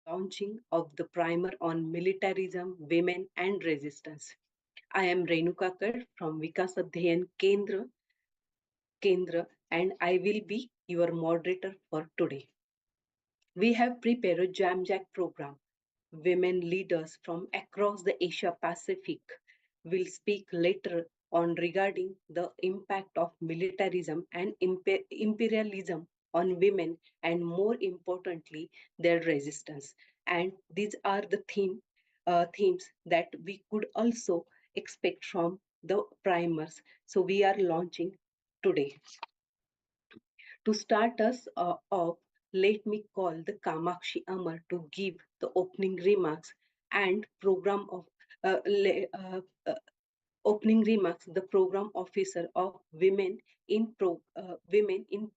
launching of the primer on militarism, women, and resistance. I am Renukakar from Vikas Adhyayan Kendra, and I will be your moderator for today. We have prepared a jam jack program. Women leaders from across the Asia Pacific will speak later on regarding the impact of militarism and imperialism on women, and more importantly their resistance. And these are the themes that we could also expect from the primers, so we are launching today. To start us off, let me call the Kamakshi Amar to give the opening remarks and program of uh, le- uh, uh, opening remarks, the program officer of Women in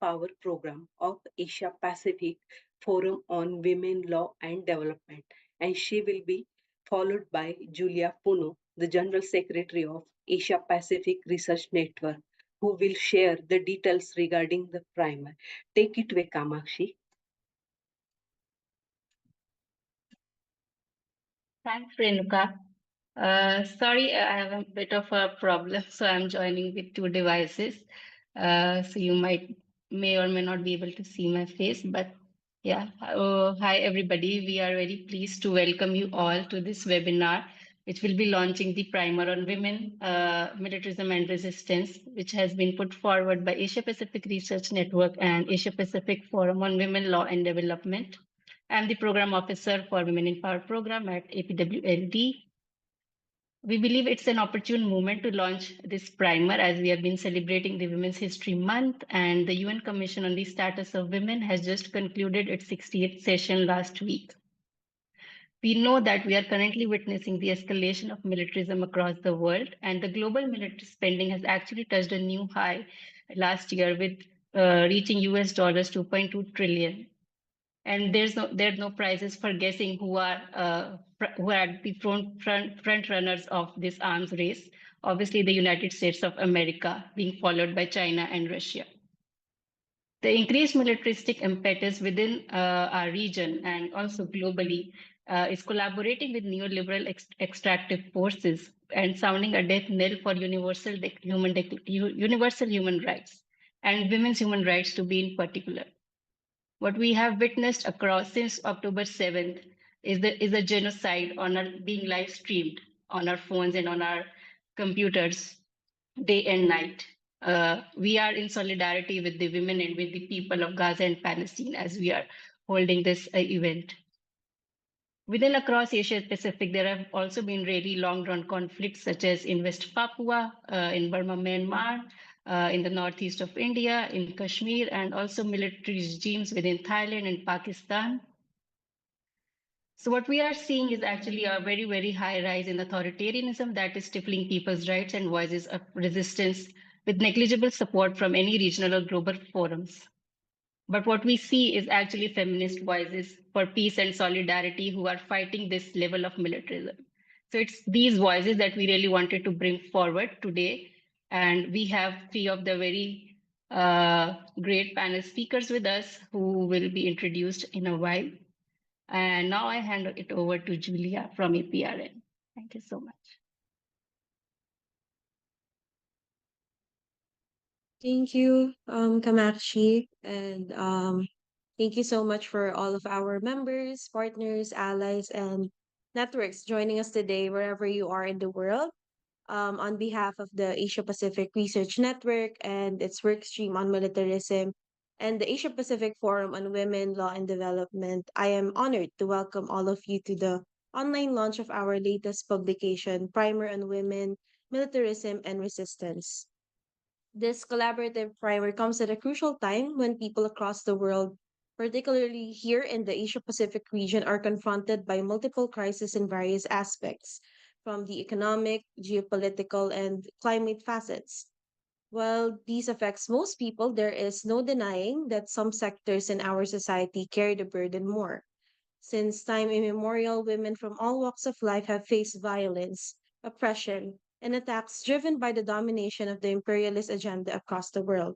Power program of Asia Pacific Forum on Women Law and Development, and she will be followed by Julia Puno, the General Secretary of Asia Pacific Research Network, who will share the details regarding the primer. Take it away, Kamakshi. Thanks, Renuka. Sorry, I have a bit of a problem, so I'm joining with two devices. So you may or may not be able to see my face, but yeah. Hi, everybody. We are very pleased to welcome you all to this webinar, which will be launching the primer on women, militarism and resistance, which has been put forward by Asia Pacific Research Network and Asia Pacific Forum on Women, Law and Development. I'm the program officer for Women in Power program at APWLD. We believe it's an opportune moment to launch this primer as we have been celebrating the Women's History Month, and the UN Commission on the Status of Women has just concluded its 60th session last week. We know that we are currently witnessing the escalation of militarism across the world, and the global military spending has actually touched a new high last year with reaching US dollars 2.2 trillion. And there are no prizes for guessing who are the front runners of this arms race. Obviously, the United States of America, being followed by China and Russia. The increased militaristic impetus within our region and also globally is collaborating with neoliberal extractive forces and sounding a death knell for universal human rights and women's human rights to be in particular. What we have witnessed across since October 7th is a genocide being live streamed on our phones and on our computers day and night. We are in solidarity with the women and with the people of Gaza and Palestine as we are holding this event. Within across Asia Pacific, there have also been really long drawn conflicts such as in West Papua, in Burma, Myanmar, in the northeast of India, in Kashmir, and also military regimes within Thailand and Pakistan. So what we are seeing is actually a very, very high rise in authoritarianism that is stifling people's rights and voices of resistance with negligible support from any regional or global forums. But what we see is actually feminist voices for peace and solidarity who are fighting this level of militarism. So it's these voices that we really wanted to bring forward today. And we have three of the very great panel speakers with us who will be introduced in a while. And now I hand it over to Julia from APRN. Thank you so much. Thank you, Kamakshi, and thank you so much for all of our members, partners, allies, and networks joining us today, wherever you are in the world. On behalf of the Asia Pacific Research Network and its work stream on militarism and the Asia Pacific Forum on Women, Law, and Development, I am honored to welcome all of you to the online launch of our latest publication, Primer on Women, Militarism, and Resistance. This collaborative primer comes at a crucial time when people across the world, particularly here in the Asia Pacific region, are confronted by multiple crises in various aspects, from the economic, geopolitical, and climate facets. While these affects most people, there is no denying that some sectors in our society carry the burden more. Since time immemorial, women from all walks of life have faced violence, oppression, and attacks driven by the domination of the imperialist agenda across the world.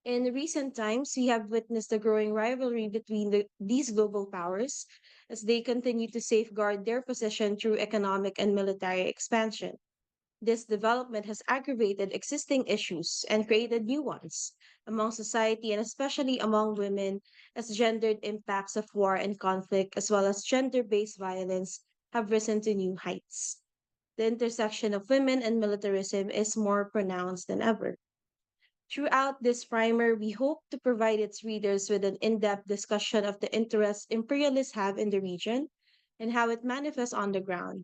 In recent times, we have witnessed a growing rivalry between these global powers as they continue to safeguard their position through economic and military expansion. This development has aggravated existing issues and created new ones among society and especially among women, as gendered impacts of war and conflict, as well as gender based violence, have risen to new heights. The intersection of women and militarism is more pronounced than ever. Throughout this primer, we hope to provide its readers with an in depth discussion of the interests imperialists have in the region and how it manifests on the ground.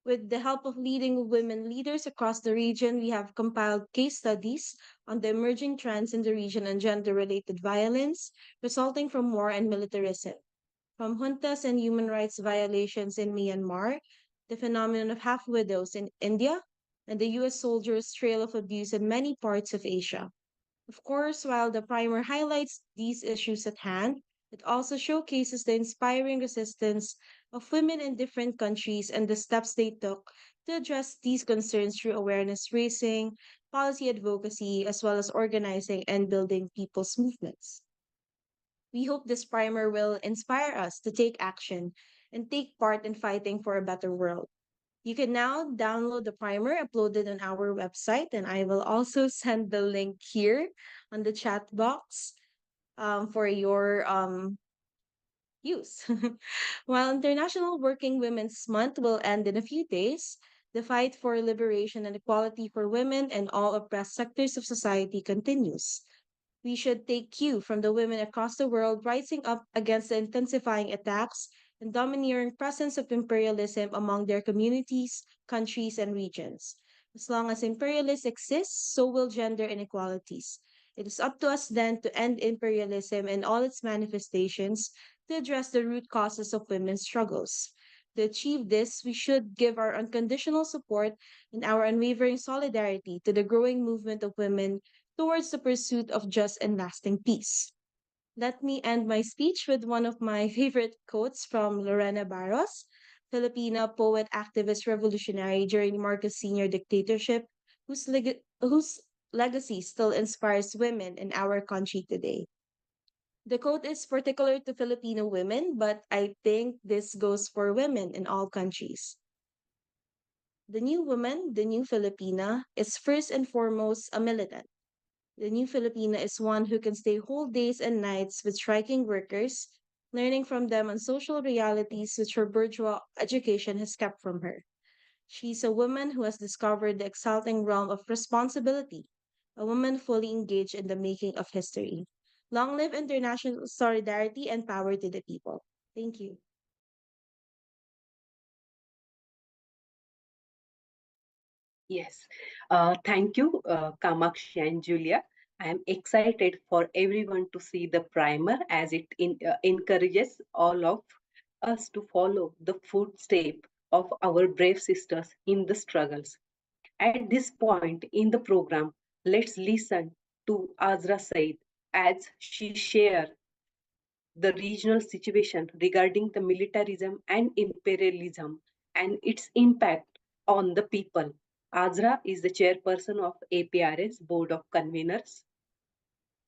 With the help of leading women leaders across the region, we have compiled case studies on the emerging trends in the region and gender related violence resulting from war and militarism. From juntas and human rights violations in Myanmar, the phenomenon of half widows in India, and the US soldiers' trail of abuse in many parts of Asia. Of course, while the primer highlights these issues at hand, it also showcases the inspiring resistance of women in different countries and the steps they took to address these concerns through awareness raising, policy advocacy, as well as organizing and building people's movements. We hope this primer will inspire us to take action and take part in fighting for a better world. You can now download the primer uploaded on our website, and I will also send the link here on the chat box for your use. While International Working Women's Month will end in a few days, the fight for liberation and equality for women and all oppressed sectors of society continues. We should take cue from the women across the world rising up against the intensifying attacks and domineering presence of imperialism among their communities, countries, and regions. As long as imperialists exist, so will gender inequalities. It is up to us then to end imperialism and all its manifestations to address the root causes of women's struggles. To achieve this, we should give our unconditional support and our unwavering solidarity to the growing movement of women towards the pursuit of just and lasting peace. Let me end my speech with one of my favorite quotes from Lorena Barros, Filipina poet, activist, revolutionary during Marcos Sr. dictatorship, whose legacy still inspires women in our country today. The quote is particular to Filipino women, but I think this goes for women in all countries. The new woman, the new Filipina, is first and foremost a militant. The new Filipina is one who can stay whole days and nights with striking workers, learning from them on social realities which her bourgeois education has kept from her. She's a woman who has discovered the exalting realm of responsibility, a woman fully engaged in the making of history. Long live international solidarity and power to the people. Thank you. Yes. Thank you, Kamakshi and Julia. I am excited for everyone to see the primer as it encourages all of us to follow the footstep of our brave sisters in the struggles. At this point in the program, let's listen to Azra Said as she shares the regional situation regarding the militarism and imperialism and its impact on the people. Azra is the chairperson of APRS Board of Conveners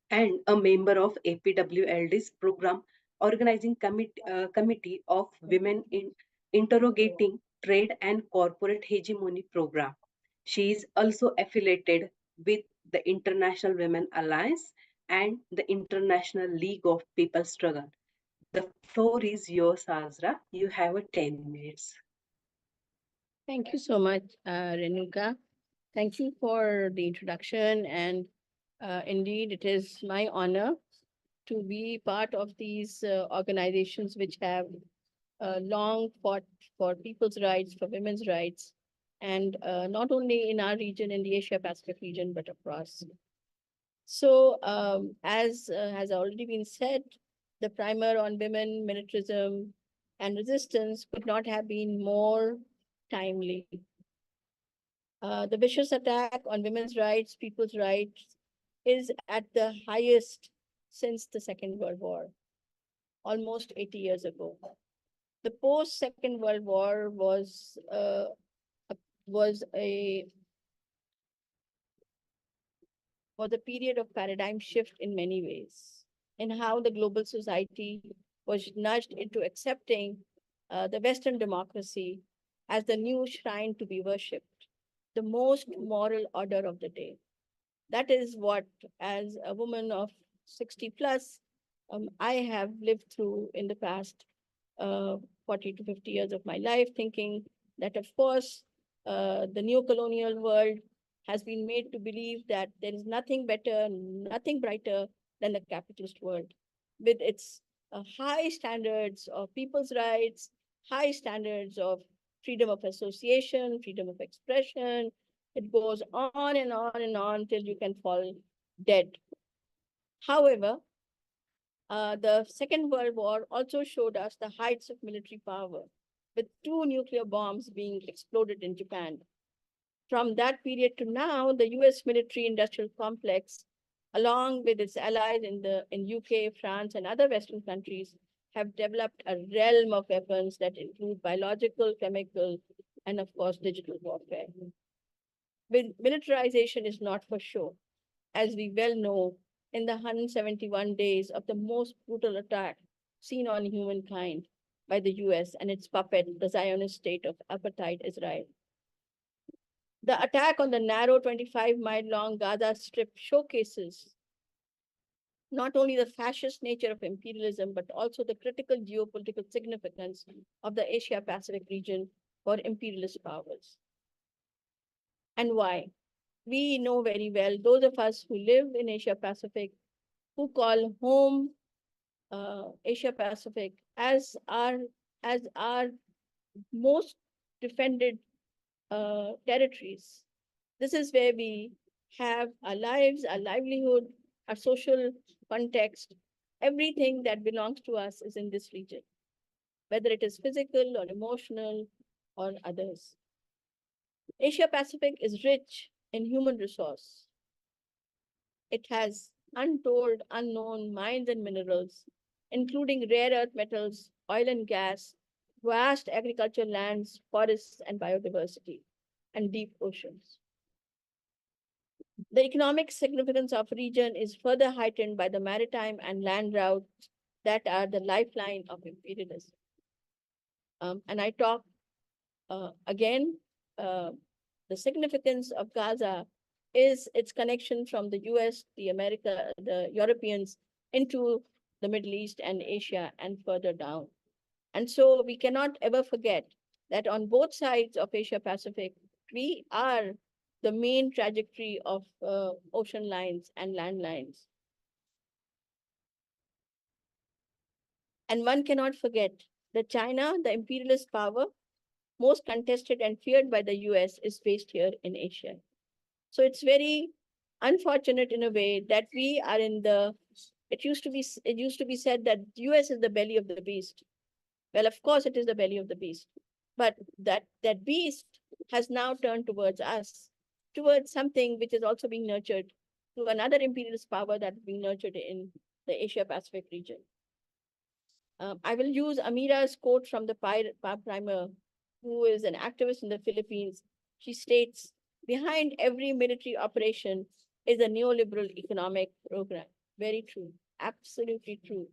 and a member of APWLD's program organizing committee of women in interrogating trade and corporate hegemony program. She is also affiliated with the International Women Alliance and the International League of People Struggle. The floor is yours, Azra. You have a 10 minutes. Thank you so much, Renuka. Thank you for the introduction. And indeed, it is my honor to be part of these organizations which have long fought for people's rights, for women's rights, and not only in our region, in the Asia Pacific region, but across. So, as has already been said, the primer on women, militarism, and resistance could not have been more timely. The vicious attack on women's rights, people's rights, is at the highest since the Second World War, almost 80 years ago. The post-Second World War was a was a period of paradigm shift in many ways, in how the global society was nudged into accepting the Western democracy as the new shrine to be worshipped, the most moral order of the day. That is what, as a woman of 60 plus, I have lived through in the past 40 to 50 years of my life, thinking that, of course, the new colonial world has been made to believe that there is nothing better, nothing brighter than the capitalist world, with its high standards of people's rights, high standards of freedom of association, freedom of expression. It goes on and on and on till you can fall dead. However, the Second World War also showed us the heights of military power, with two nuclear bombs being exploded in Japan. From that period to now, the US military industrial complex, along with its allies in UK, France, and other Western countries, have developed a realm of weapons that include biological, chemical, and of course, digital warfare. Militarization is not for show, as we well know, in the 171 days of the most brutal attack seen on humankind by the US and its puppet, the Zionist state of apartheid Israel. The attack on the narrow 25-mile-long Gaza Strip showcases not only the fascist nature of imperialism, but also the critical geopolitical significance of the Asia-Pacific region for imperialist powers. And why? We know very well, those of us who live in Asia Pacific, who call home Asia Pacific as our most defended territories. This is where we have our lives, our livelihood, our social context. Everything that belongs to us is in this region, whether it is physical or emotional or others. Asia Pacific is rich in human resource. It has untold, unknown mines and minerals, including rare earth metals, oil and gas, vast agricultural lands, forests, and biodiversity, and deep oceans. The economic significance of region is further heightened by the maritime and land routes that are the lifeline of imperialism. And I talk again, the significance of Gaza is its connection from the US, the Europeans into the Middle East and Asia and further down. And so we cannot ever forget that on both sides of Asia Pacific, we are the main trajectory of ocean lines and land lines. And one cannot forget that China, the imperialist power, most contested and feared by the US, is based here in Asia. So it's very unfortunate in a way that we are in the, it used to be said that US is the belly of the beast. Well, of course it is the belly of the beast, but that beast has now turned towards us, towards something which is also being nurtured through another imperialist power that is being nurtured in the Asia Pacific region. I will use Amira's quote from the primer, who is an activist in the Philippines. She states, behind every military operation is a neoliberal economic program. Very true, absolutely true.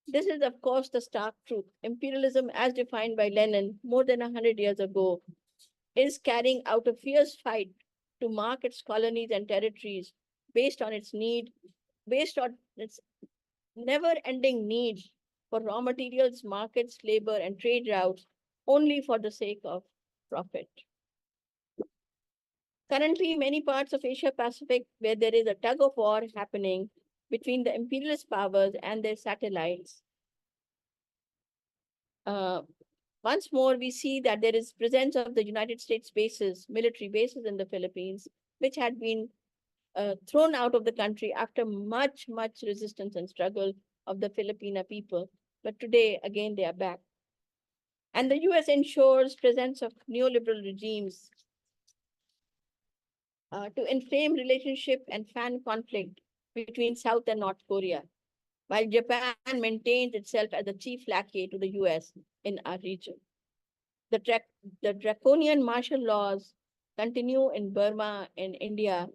This is, of course, the stark truth. Imperialism, as defined by Lenin more than 100 years ago, is carrying out a fierce fight to mark its colonies and territories based on its never-ending need for raw materials, markets, labor, and trade routes only for the sake of profit. Currently, many parts of Asia Pacific where there is a tug of war happening between the imperialist powers and their satellites. Once more, we see that there is presence of the United States bases, military bases in the Philippines, which had been thrown out of the country after much resistance and struggle of the Filipina people. But today, again, they are back. And the US ensures presence of neoliberal regimes to inflame relationship and fan conflict between South and North Korea, while Japan maintains itself as a chief lackey to the US in our region. The draconian martial laws continue in Burma, in India,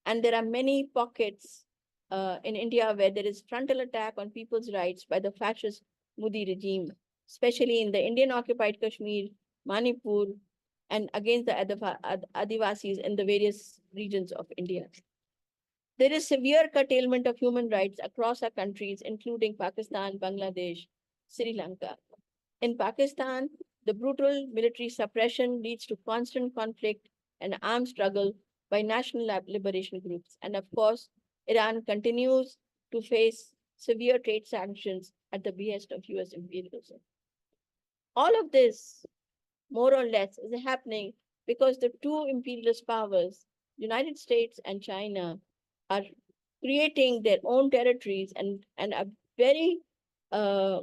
And there are many pockets in India where there is frontal attack on people's rights by the fascist Modi regime, especially in the Indian occupied Kashmir, Manipur, and against the Adivasis in the various regions of India. There is severe curtailment of human rights across our countries, including Pakistan, Bangladesh, Sri Lanka. In Pakistan, the brutal military suppression leads to constant conflict and armed struggle by national liberation groups. And of course, Iran continues to face severe trade sanctions at the behest of US imperialism. All of this, more or less, is happening because the two imperialist powers, United States and China, are creating their own territories and a very a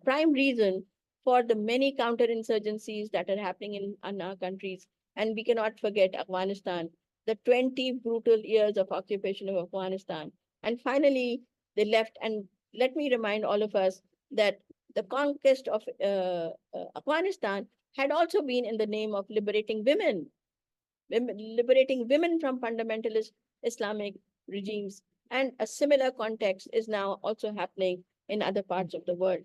prime reason for the many counterinsurgencies that are happening in our countries. And we cannot forget Afghanistan, the 20 brutal years of occupation of Afghanistan. And finally, they left. And let me remind all of us that the conquest of Afghanistan had also been in the name of liberating women from fundamentalist Islamic regimes. And a similar context is now also happening in other parts of the world.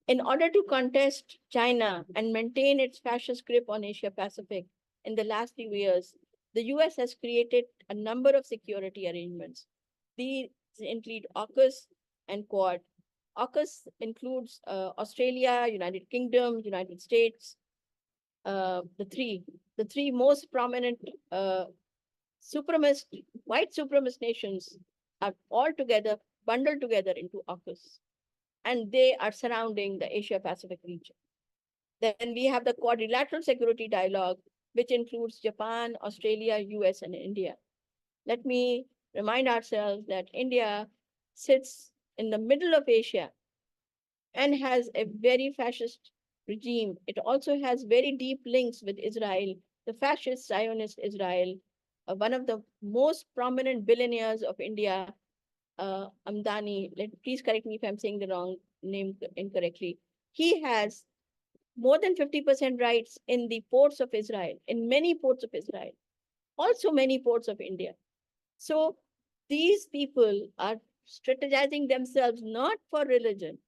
In order to contest China and maintain its fascist grip on Asia Pacific in the last few years, the US has created a number of security arrangements. These include AUKUS and Quad. AUKUS includes Australia, United Kingdom, United States, the three most prominent white supremacist nations are all together, bundled together into AUKUS, and they are surrounding the Asia Pacific region. Then we have the quadrilateral security dialogue, which includes Japan, Australia, US, and India. Let me remind ourselves that India sits in the middle of Asia and has a very fascist regime. It also has very deep links with Israel, the fascist Zionist Israel. One of the most prominent billionaires of India, Amdani, please correct me if I'm saying the wrong name incorrectly. He has more than 50% rights in the ports of Israel, in many ports of Israel, also many ports of India. So these people are strategizing themselves not for religion,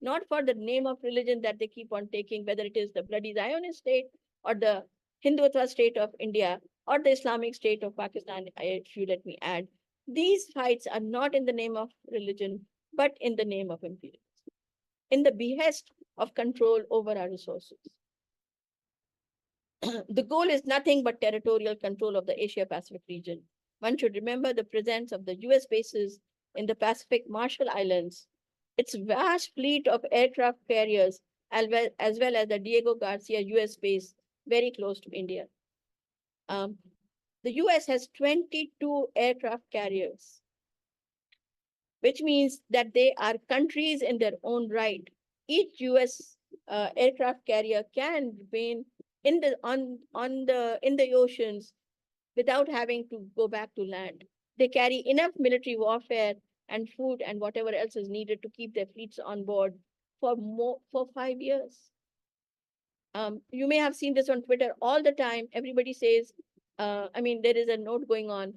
not for the name of religion that they keep on taking, whether it is the bloody Zionist state or the Hindutva state of India or the Islamic state of Pakistan, if you let me add. These fights are not in the name of religion, but in the name of imperialism, in the behest of control over our resources. The goal is nothing but territorial control of the Asia-Pacific region. One should remember the presence of the US bases in the Pacific Marshall Islands, its vast fleet of aircraft carriers, as well as the Diego Garcia US base very close to India. The US has 22 aircraft carriers, which means that they are countries in their own right. Each US aircraft carrier can remain in the oceans without having to go back to land. They carry enough military warfare and food and whatever else is needed to keep their fleets on board for 5 years. You may have seen this on Twitter all the time. Everybody says, there is a note going on.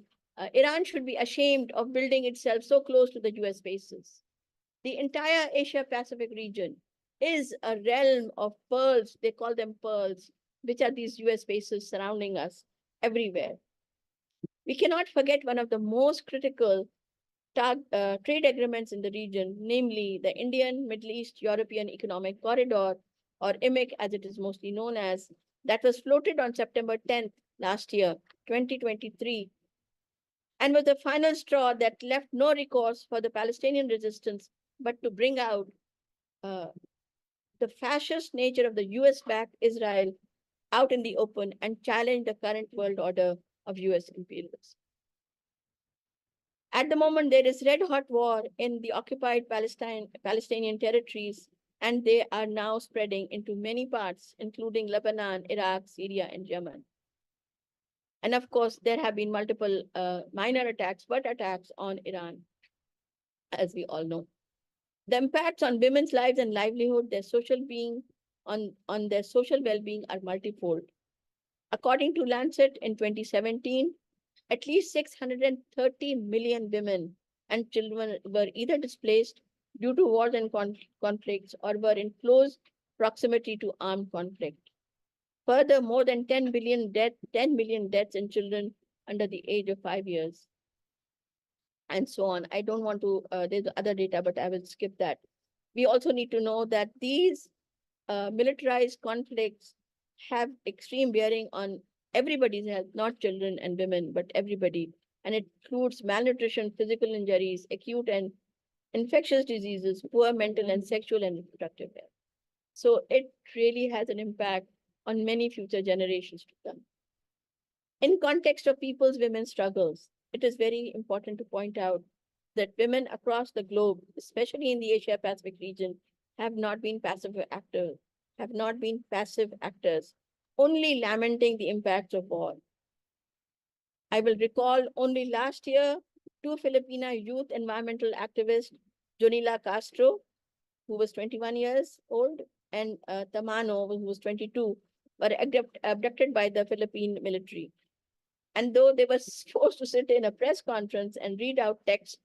Iran should be ashamed of building itself so close to the US bases. The entire Asia Pacific region is a realm of pearls. They call them pearls, which are these US bases surrounding us everywhere. We cannot forget one of the most critical trade agreements in the region, namely the Indian, Middle East, European Economic Corridor, or IMEC as it is mostly known as, that was floated on September 10th last year, 2023, and was the final straw that left no recourse for the Palestinian resistance but to bring out the fascist nature of the US-backed Israel out in the open and challenge the current world order of US imperialism. At the moment, there is red hot war in the occupied Palestinian territories, and they are now spreading into many parts, including Lebanon, Iraq, Syria, and Yemen. And of course, there have been multiple minor attacks, but attacks on Iran, as we all know. The impacts on women's lives and livelihood, their social being, on their social well-being are multifold. According to Lancet in 2017, at least 630 million women and children were either displaced due to wars and conflicts or were in close proximity to armed conflict. Further, more than 10 million deaths in children under the age of 5 years, and so on. I don't want to, there's other data, but I will skip that. We also need to know that these militarized conflicts have extreme bearing on everybody's health, not children and women, but everybody. And it includes malnutrition, physical injuries, acute and infectious diseases, poor mental and sexual and reproductive health. So it really has an impact on many future generations to come. In context of people's women's struggles, it is very important to point out that women across the globe, especially in the Asia Pacific region, have not been passive actors, only lamenting the impacts of war. I will recall only last year, two Filipina youth environmental activists, Jonila Castro, who was 21 years old, and Tamano, who was 22, were abducted by the Philippine military. And though they were forced to sit in a press conference and read out texts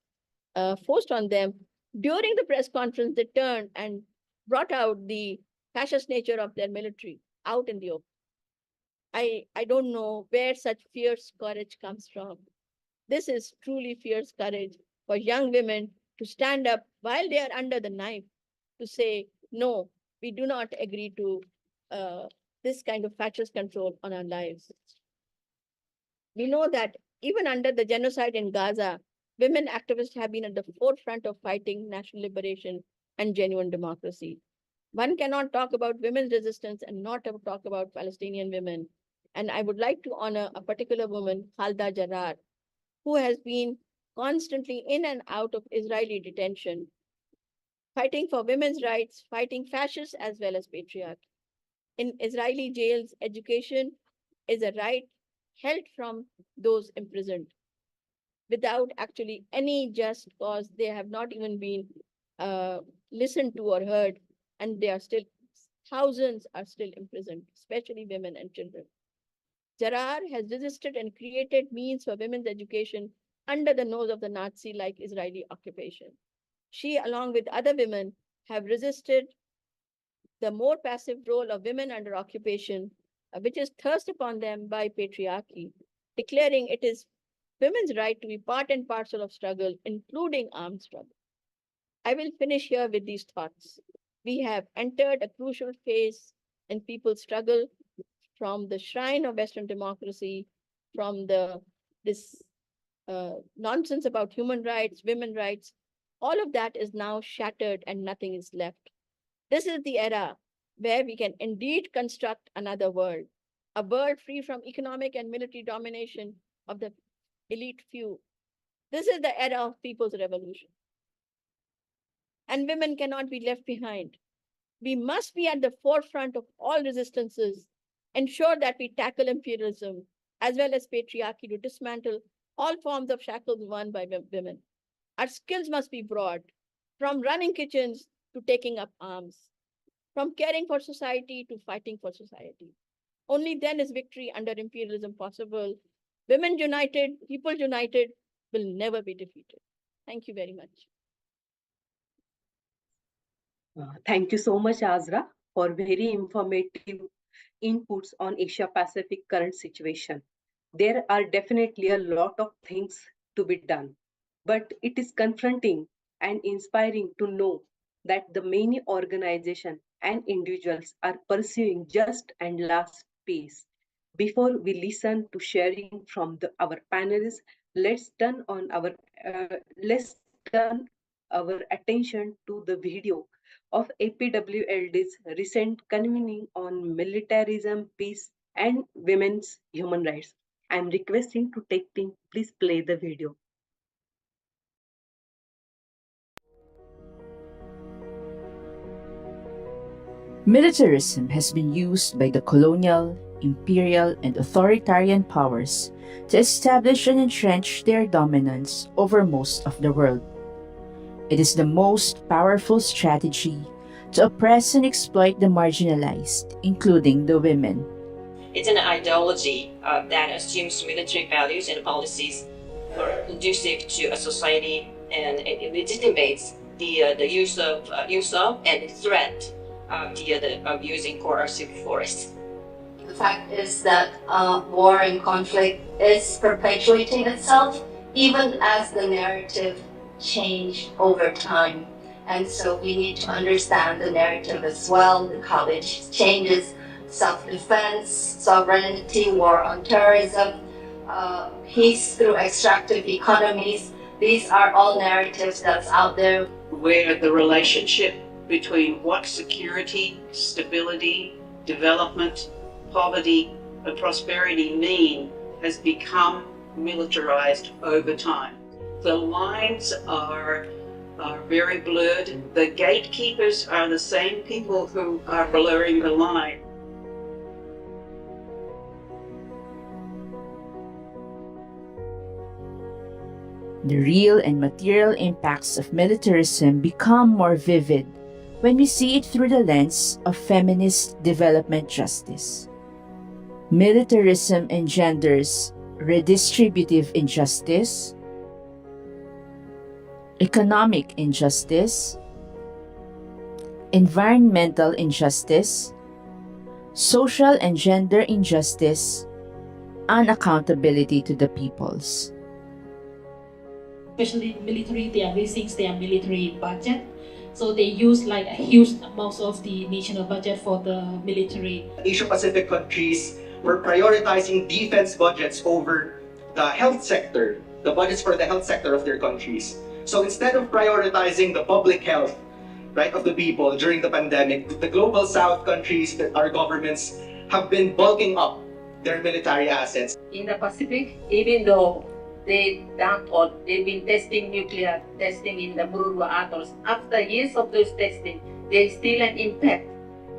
forced on them, during the press conference, they turned and brought out the fascist nature of their military out in the open. I don't know where such fierce courage comes from. This is truly fierce courage for young women to stand up while they are under the knife to say, no, we do not agree to this kind of fascist control on our lives. We know that even under the genocide in Gaza, women activists have been at the forefront of fighting national liberation and genuine democracy. One cannot talk about women's resistance and not talk about Palestinian women. And I would like to honor a particular woman, Khalda Jarrar, who has been constantly in and out of Israeli detention, fighting for women's rights, fighting fascists as well as patriarchy. In Israeli jails, education is a right held from those imprisoned without actually any just cause. They have not even been listened to or heard, and they are still, thousands are still imprisoned, especially women and children. Jarrar has resisted and created means for women's education under the nose of the Nazi-like Israeli occupation. She, along with other women, have resisted the more passive role of women under occupation, which is thrust upon them by patriarchy, declaring it is women's right to be part and parcel of struggle, including armed struggle. I will finish here with these thoughts. We have entered a crucial phase in people's struggle from the shrine of Western democracy, from this nonsense about human rights, women's rights. All of that is now shattered and nothing is left. This is the era where we can indeed construct another world, a world free from economic and military domination of the elite few. This is the era of people's revolution. And women cannot be left behind. We must be at the forefront of all resistances, ensure that we tackle imperialism as well as patriarchy to dismantle all forms of shackles worn by women. Our skills must be broad, from running kitchens to taking up arms, from caring for society to fighting for society. Only then is victory under imperialism possible. Women united, people united will never be defeated. Thank you very much. Thank you so much, Azra, for very informative inputs on Asia Pacific current situation. There are definitely a lot of things to be done, but it is confronting and inspiring to know that the many organizations and individuals are pursuing just and last pace. Before we listen to sharing from our panelists, let's turn our attention to the video of APWLD's recent convening on militarism, peace, and women's human rights. I am requesting to take team, please play the video. Militarism has been used by the colonial, imperial, and authoritarian powers to establish and entrench their dominance over most of the world. It is the most powerful strategy to oppress and exploit the marginalized, including the women. It's an ideology that assumes military values and policies are conducive to a society, and it legitimates the use of and threat of using coercive force. The fact is that war and conflict is perpetuating itself even as the narrative change over time. And so we need to understand the narrative as well, how it changes: self-defense, sovereignty, war on terrorism, peace through extractive economies. These are all narratives that's out there. Where the relationship between what security, stability, development, poverty, and prosperity mean has become militarized over time. The lines are very blurred. The gatekeepers are the same people who are blurring the line. The real and material impacts of militarism become more vivid when we see it through the lens of feminist development justice. Militarism engenders redistributive injustice, economic injustice, environmental injustice, social and gender injustice, unaccountability to the peoples. Especially military, they are raising their military budget. So they use like a huge amount of the national budget for the military. Asia-Pacific countries were prioritizing defense budgets over the health sector, the budgets for the health sector of their countries. So instead of prioritizing the public health, right, of the people during the pandemic, the global south countries, our governments have been bulking up their military assets. In the Pacific, even though they've been testing nuclear testing in the Mururoa atolls, after years of those testing, there is still an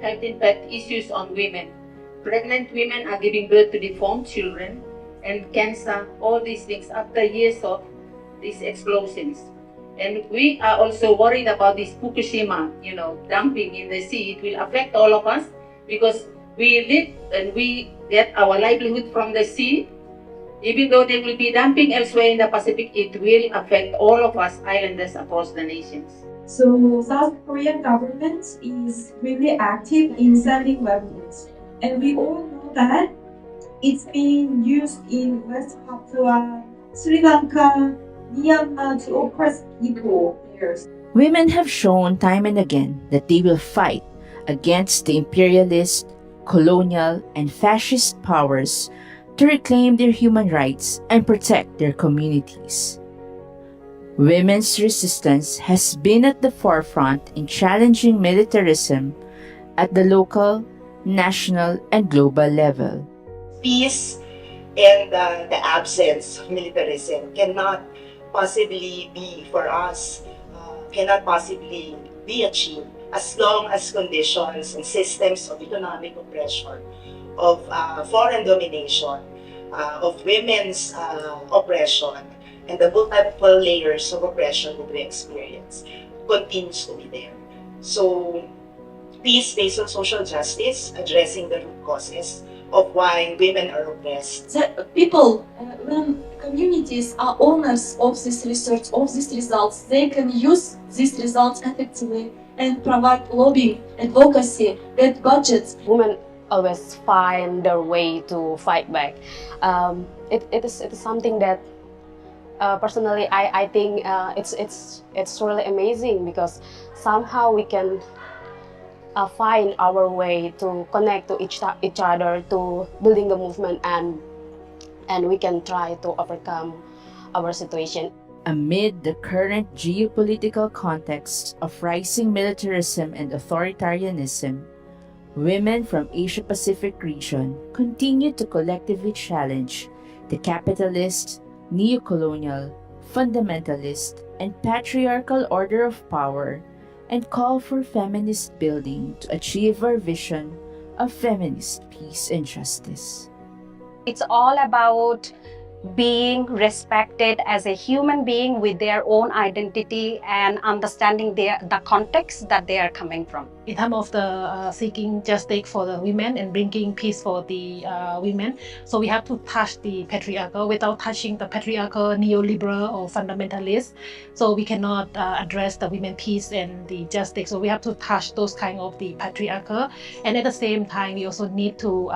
health impact issues on women. Pregnant women are giving birth to deformed children, and cancer, all these things after years of these explosions. And we are also worried about this Fukushima, dumping in the sea. It will affect all of us because we live and we get our livelihood from the sea. Even though they will be dumping elsewhere in the Pacific, it will affect all of us islanders across the nations. So South Korean government is really active in sending weapons. And we all know that it's being used in West Papua, Sri Lanka, Myanmar to oppress people there. Women have shown time and again that they will fight against the imperialist, colonial, and fascist powers to reclaim their human rights and protect their communities. Women's resistance has been at the forefront in challenging militarism at the local, national, and global level. Peace and the absence of militarism cannot possibly be for us, cannot possibly be achieved as long as conditions and systems of economic oppression, of foreign domination, of women's oppression, and the multiple layers of oppression that we experience continues to be there. So, peace based on social justice, addressing the root causes of why women are oppressed. The people, when communities are owners of this research, of these results, they can use these results effectively and provide lobbying, advocacy, get budgets. Women always find their way to fight back. It is something that personally I think it's really amazing, because somehow we can find our way to connect to each other, to building the movement, and we can try to overcome our situation. Amid the current geopolitical context of rising militarism and authoritarianism, women from Asia-Pacific region continue to collectively challenge the capitalist, neo-colonial, fundamentalist, and patriarchal order of power and call for feminist building to achieve our vision of feminist peace and justice. It's all about being respected as a human being with their own identity and understanding the context that they are coming from. in terms of the seeking justice for the women and bringing peace for the women. So we have to touch the patriarchal. Without touching the patriarchal, neoliberal or fundamentalist, so we cannot address the women peace and the justice. So we have to touch those kind of the patriarchal, and at the same time we also need to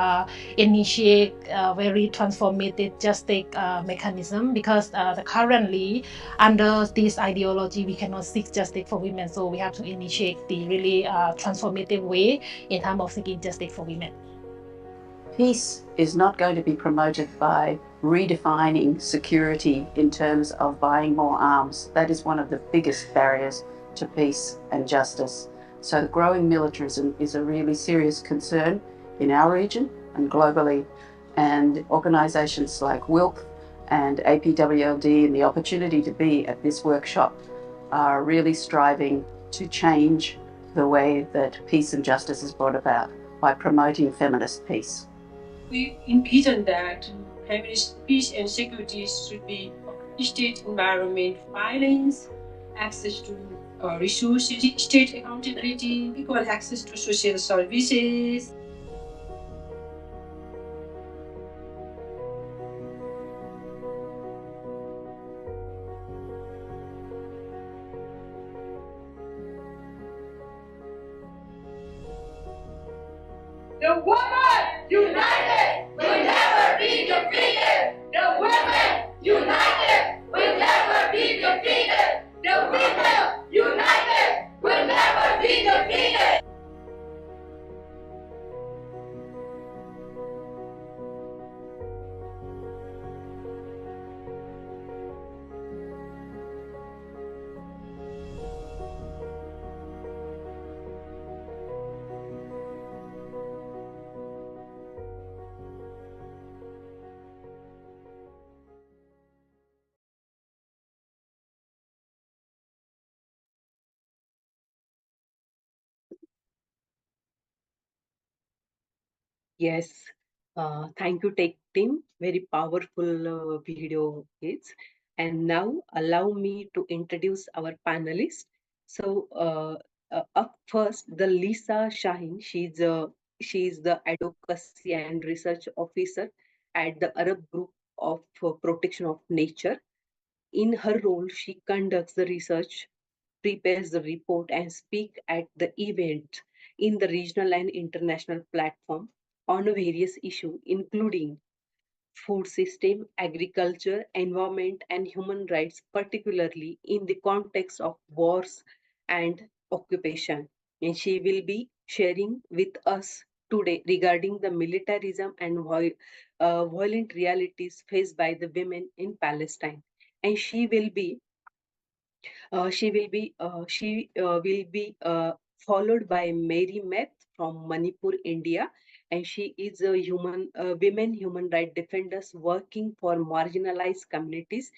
initiate very transformative justice mechanism, because currently under this ideology we cannot seek justice for women. So we have to initiate the really transformative way in terms of seeking justice for women. Peace is not going to be promoted by redefining security in terms of buying more arms. That is one of the biggest barriers to peace and justice. So growing militarism is a really serious concern in our region and globally. And organisations like WILP and APWLD and the opportunity to be at this workshop are really striving to change the way that peace and justice is brought about by promoting feminist peace. We envision that feminist peace and security should be state environment violence, access to resources, state accountability, equal access to social services. The woman united will never be defeated. The women united will never be defeated. The women united will never be defeated. Yes, thank you, Tech Team. Very powerful video is. And now allow me to introduce our panelists. So up first, the Lisa Shahin. She's the advocacy and research officer at the Arab Group of Protection of Nature. In her role, she conducts the research, prepares the report, and speak at the event in the regional and international platform on various issues, including food system, agriculture, environment, and human rights, particularly in the context of wars and occupation. And she will be sharing with us today regarding the militarism and violent realities faced by the women in Palestine. And she will be followed by Mary Meth from Manipur, India, and she is a women human rights defenders working for marginalized communities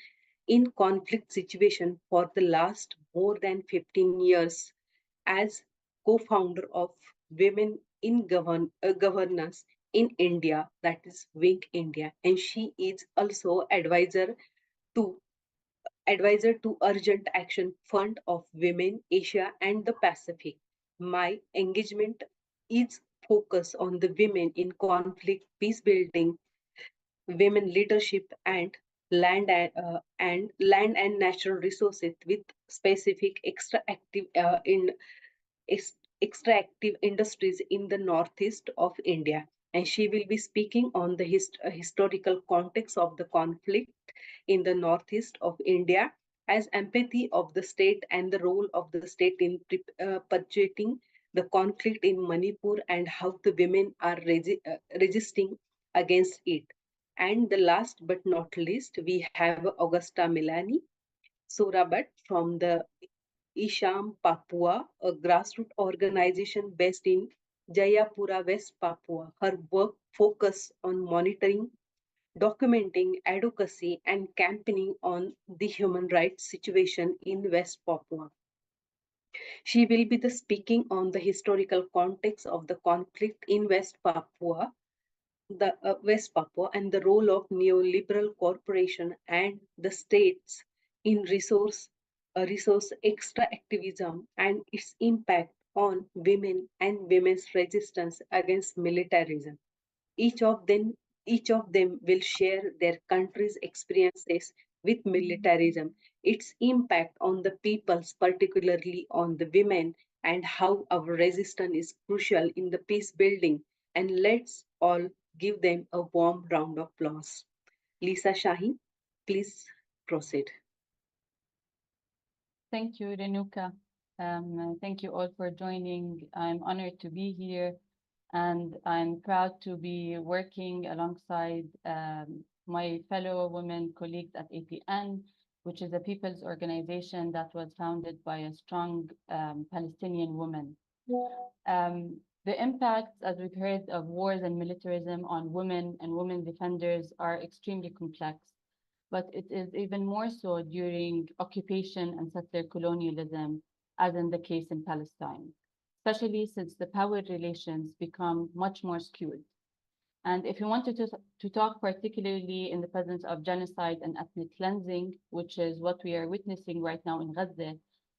in conflict situation for the last more than 15 years as co-founder of Women in Governance in India, that is Wink India, and she is also to advisor to Urgent Action Fund of Women, Asia and the Pacific. My engagement is focused on the women in conflict, peace building, women leadership, and land and natural resources with specific extractive industries in the northeast of India. And she will be speaking on the historical context of the conflict in the northeast of India as empathy of the state and the role of the state in perpetuating the conflict in Manipur and how the women are resisting against it. And the last but not least, we have Augusta Milani Surabat from the Isham Papua, a grassroots organization based in Jayapura, West Papua. Her work focuses on monitoring, documenting advocacy, and campaigning on the human rights situation in West Papua. She will be speaking on the historical context of the conflict in West Papua and the role of neoliberal corporation and the states in resource extractivism and its impact on women and women's resistance against militarism. Each of them, each of them will share their country's experiences with militarism, its impact on the peoples, particularly on the women, and how our resistance is crucial in the peace building. And let's all give them a warm round of applause. Lisa Shahi, please proceed. Thank you, Renuka. Thank you all for joining. I'm honored to be here, and I'm proud to be working alongside my fellow women colleagues at APN, which is a people's organization that was founded by a strong Palestinian woman. The impacts, as we've heard, of wars and militarism on women and women defenders are extremely complex, but it is even more so during occupation and settler colonialism, as in the case in Palestine, especially since the power relations become much more skewed. And if you wanted to talk particularly in the presence of genocide and ethnic cleansing, which is what we are witnessing right now in Gaza,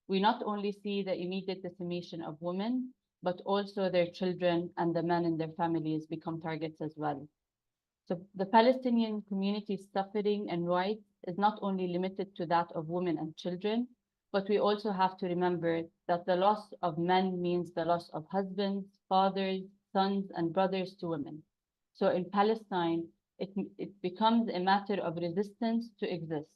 we not only see the immediate decimation of women, but also their children and the men in their families become targets as well. So the Palestinian community's suffering and rights is not only limited to that of women and children, but we also have to remember that the loss of men means the loss of husbands, fathers, sons, and brothers to women. So in Palestine, it becomes a matter of resistance to exist.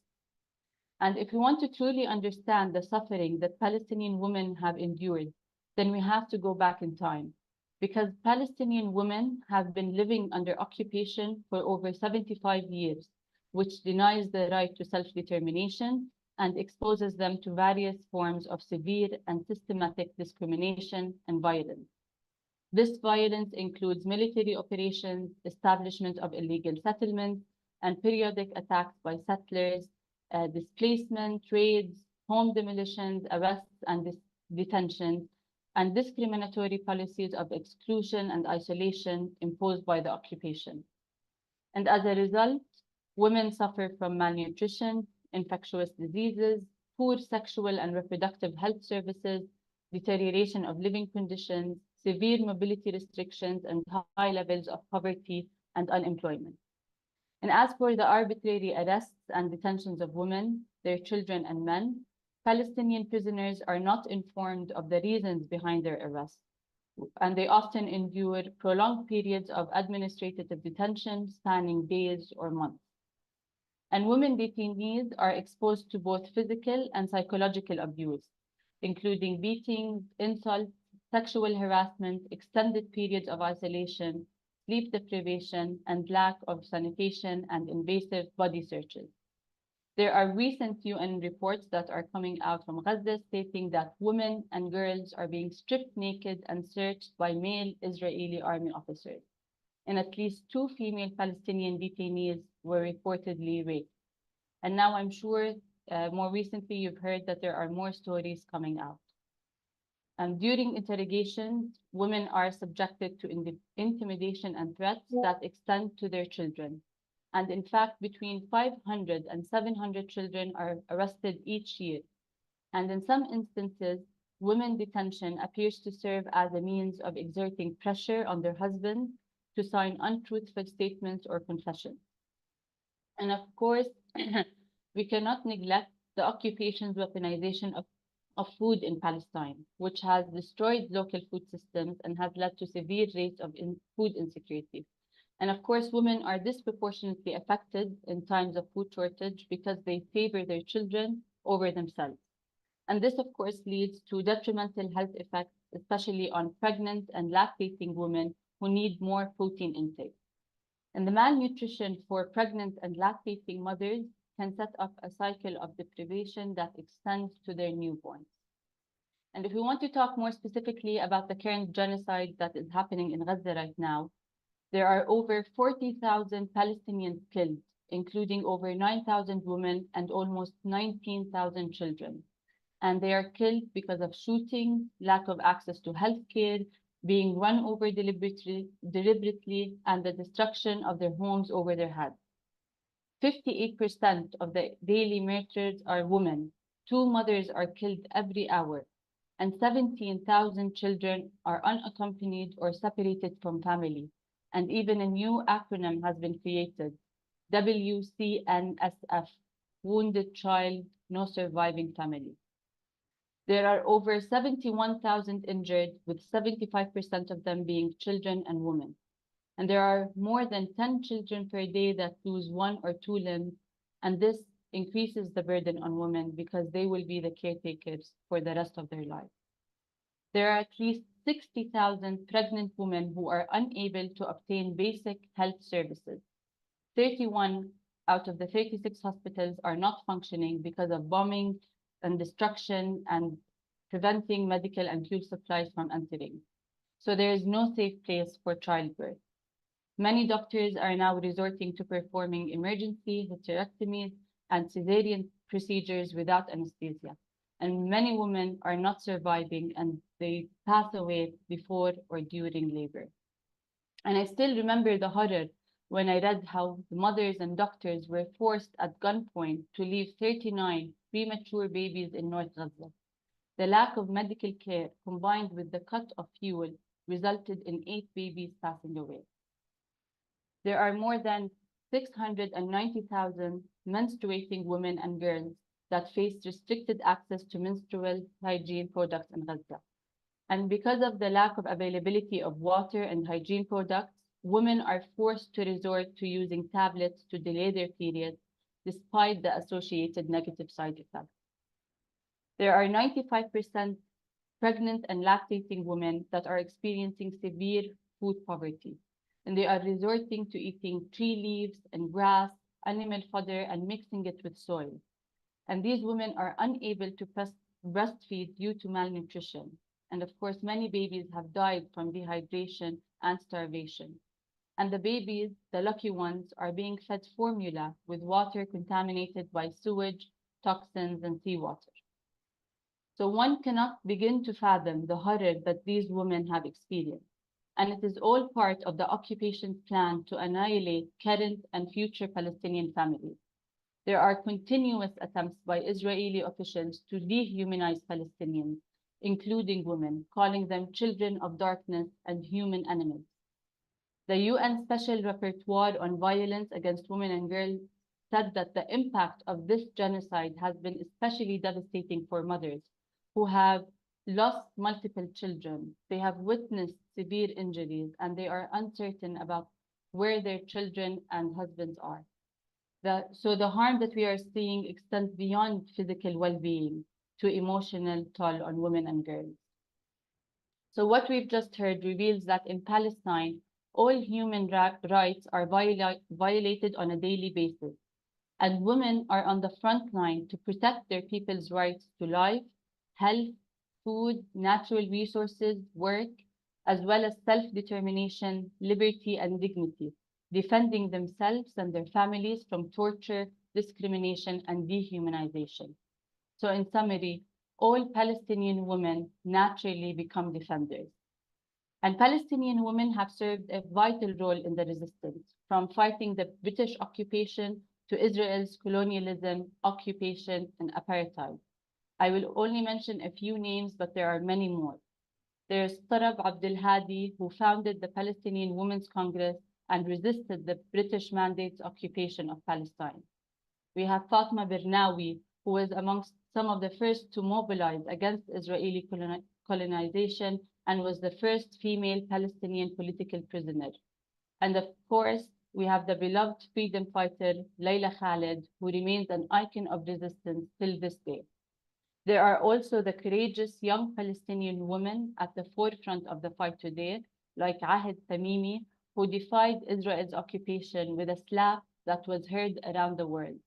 And if we want to truly understand the suffering that Palestinian women have endured, then we have to go back in time, because Palestinian women have been living under occupation for over 75 years, which denies the right to self-determination and exposes them to various forms of severe and systematic discrimination and violence. This violence includes military operations, establishment of illegal settlements, and periodic attacks by settlers, displacement, raids, home demolitions, arrests, and detentions, and discriminatory policies of exclusion and isolation imposed by the occupation. And as a result, women suffer from malnutrition, infectious diseases, poor sexual and reproductive health services, deterioration of living conditions, severe mobility restrictions, and high levels of poverty and unemployment. And as for the arbitrary arrests and detentions of women, their children, and men, Palestinian prisoners are not informed of the reasons behind their arrest, and they often endure prolonged periods of administrative detention spanning days or months. And women detainees are exposed to both physical and psychological abuse, including beatings, insults, sexual harassment, extended periods of isolation, sleep deprivation, and lack of sanitation and invasive body searches. There are recent UN reports that are coming out from Gaza stating that women and girls are being stripped naked and searched by male Israeli army officers. And at least 2 female Palestinian detainees were reportedly raped. And now I'm sure more recently you've heard that there are more stories coming out. During interrogations, women are subjected to intimidation and threats that extend to their children. And in fact, between 500 and 700 children are arrested each year. And in some instances, women detention appears to serve as a means of exerting pressure on their husbands to sign untruthful statements or confessions. And of course, we cannot neglect the occupation's weaponization of food in Palestine, which has destroyed local food systems and has led to severe rates of food insecurity. And of course, women are disproportionately affected in times of food shortage because they favor their children over themselves. And this, of course, leads to detrimental health effects, especially on pregnant and lactating women who need more protein intake. And the malnutrition for pregnant and lactating mothers can set up a cycle of deprivation that extends to their newborns. And if we want to talk more specifically about the current genocide that is happening in Gaza right now, there are over 40,000 Palestinians killed, including over 9,000 women and almost 19,000 children. And they are killed because of shooting, lack of access to healthcare, being run over deliberately, and the destruction of their homes over their heads. 58% of the daily murders are women. 2 mothers are killed every hour. and 17,000 children are unaccompanied or separated from family. And even a new acronym has been created, WCNSF, Wounded Child, No Surviving Family. There are over 71,000 injured, with 75% of them being children and women. And there are more than 10 children per day that lose one or two limbs, and this increases the burden on women because they will be the caretakers for the rest of their lives. There are at least 60,000 pregnant women who are unable to obtain basic health services. 31 out of the 36 hospitals are not functioning because of bombing and destruction and preventing medical and fuel supplies from entering. So there is no safe place for childbirth. Many doctors are now resorting to performing emergency hysterectomies and cesarean procedures without anesthesia. And many women are not surviving and they pass away before or during labor. And I still remember the horror when I read how the mothers and doctors were forced at gunpoint to leave 39 premature babies in North Gaza. The lack of medical care combined with the cut of fuel resulted in 8 babies passing away. There are more than 690,000 menstruating women and girls that face restricted access to menstrual hygiene products in Gaza. And because of the lack of availability of water and hygiene products, women are forced to resort to using tablets to delay their period, despite the associated negative side effects. There are 95% pregnant and lactating women that are experiencing severe food poverty, and they are resorting to eating tree leaves and grass, animal fodder, and mixing it with soil. And these women are unable to breastfeed due to malnutrition. And of course, many babies have died from dehydration and starvation. And the babies, the lucky ones, are being fed formula with water contaminated by sewage, toxins, and seawater. So one cannot begin to fathom the horror that these women have experienced. And it is all part of the occupation's plan to annihilate current and future Palestinian families. There are continuous attempts by Israeli officials to dehumanize Palestinians, including women, calling them children of darkness and human animals. The UN Special Rapporteur on Violence Against Women and Girls said that the impact of this genocide has been especially devastating for mothers who have lost multiple children. They have witnessed severe injuries and they are uncertain about where their children and husbands are. So the harm that we are seeing extends beyond physical well-being to emotional toll on women and girls. So what we've just heard reveals that in Palestine, all human rights are violated on a daily basis, and women are on the front line to protect their people's rights to life, health, food, natural resources, work, as well as self-determination, liberty, and dignity, defending themselves and their families from torture, discrimination, and dehumanization. So in summary, all Palestinian women naturally become defenders. And Palestinian women have served a vital role in the resistance, from fighting the British occupation to Israel's colonialism, occupation, and apartheid. I will only mention a few names, but there are many more. There's Tarab Abdel Hadi, who founded the Palestinian Women's Congress and resisted the British mandate's occupation of Palestine. We have Fatma Bernawi, who was amongst some of the first to mobilize against Israeli colonization and was the first female Palestinian political prisoner. And of course, we have the beloved freedom fighter, Layla Khaled, who remains an icon of resistance till this day. There are also the courageous young Palestinian women at the forefront of the fight today, like Ahed Tamimi, who defied Israel's occupation with a slap that was heard around the world.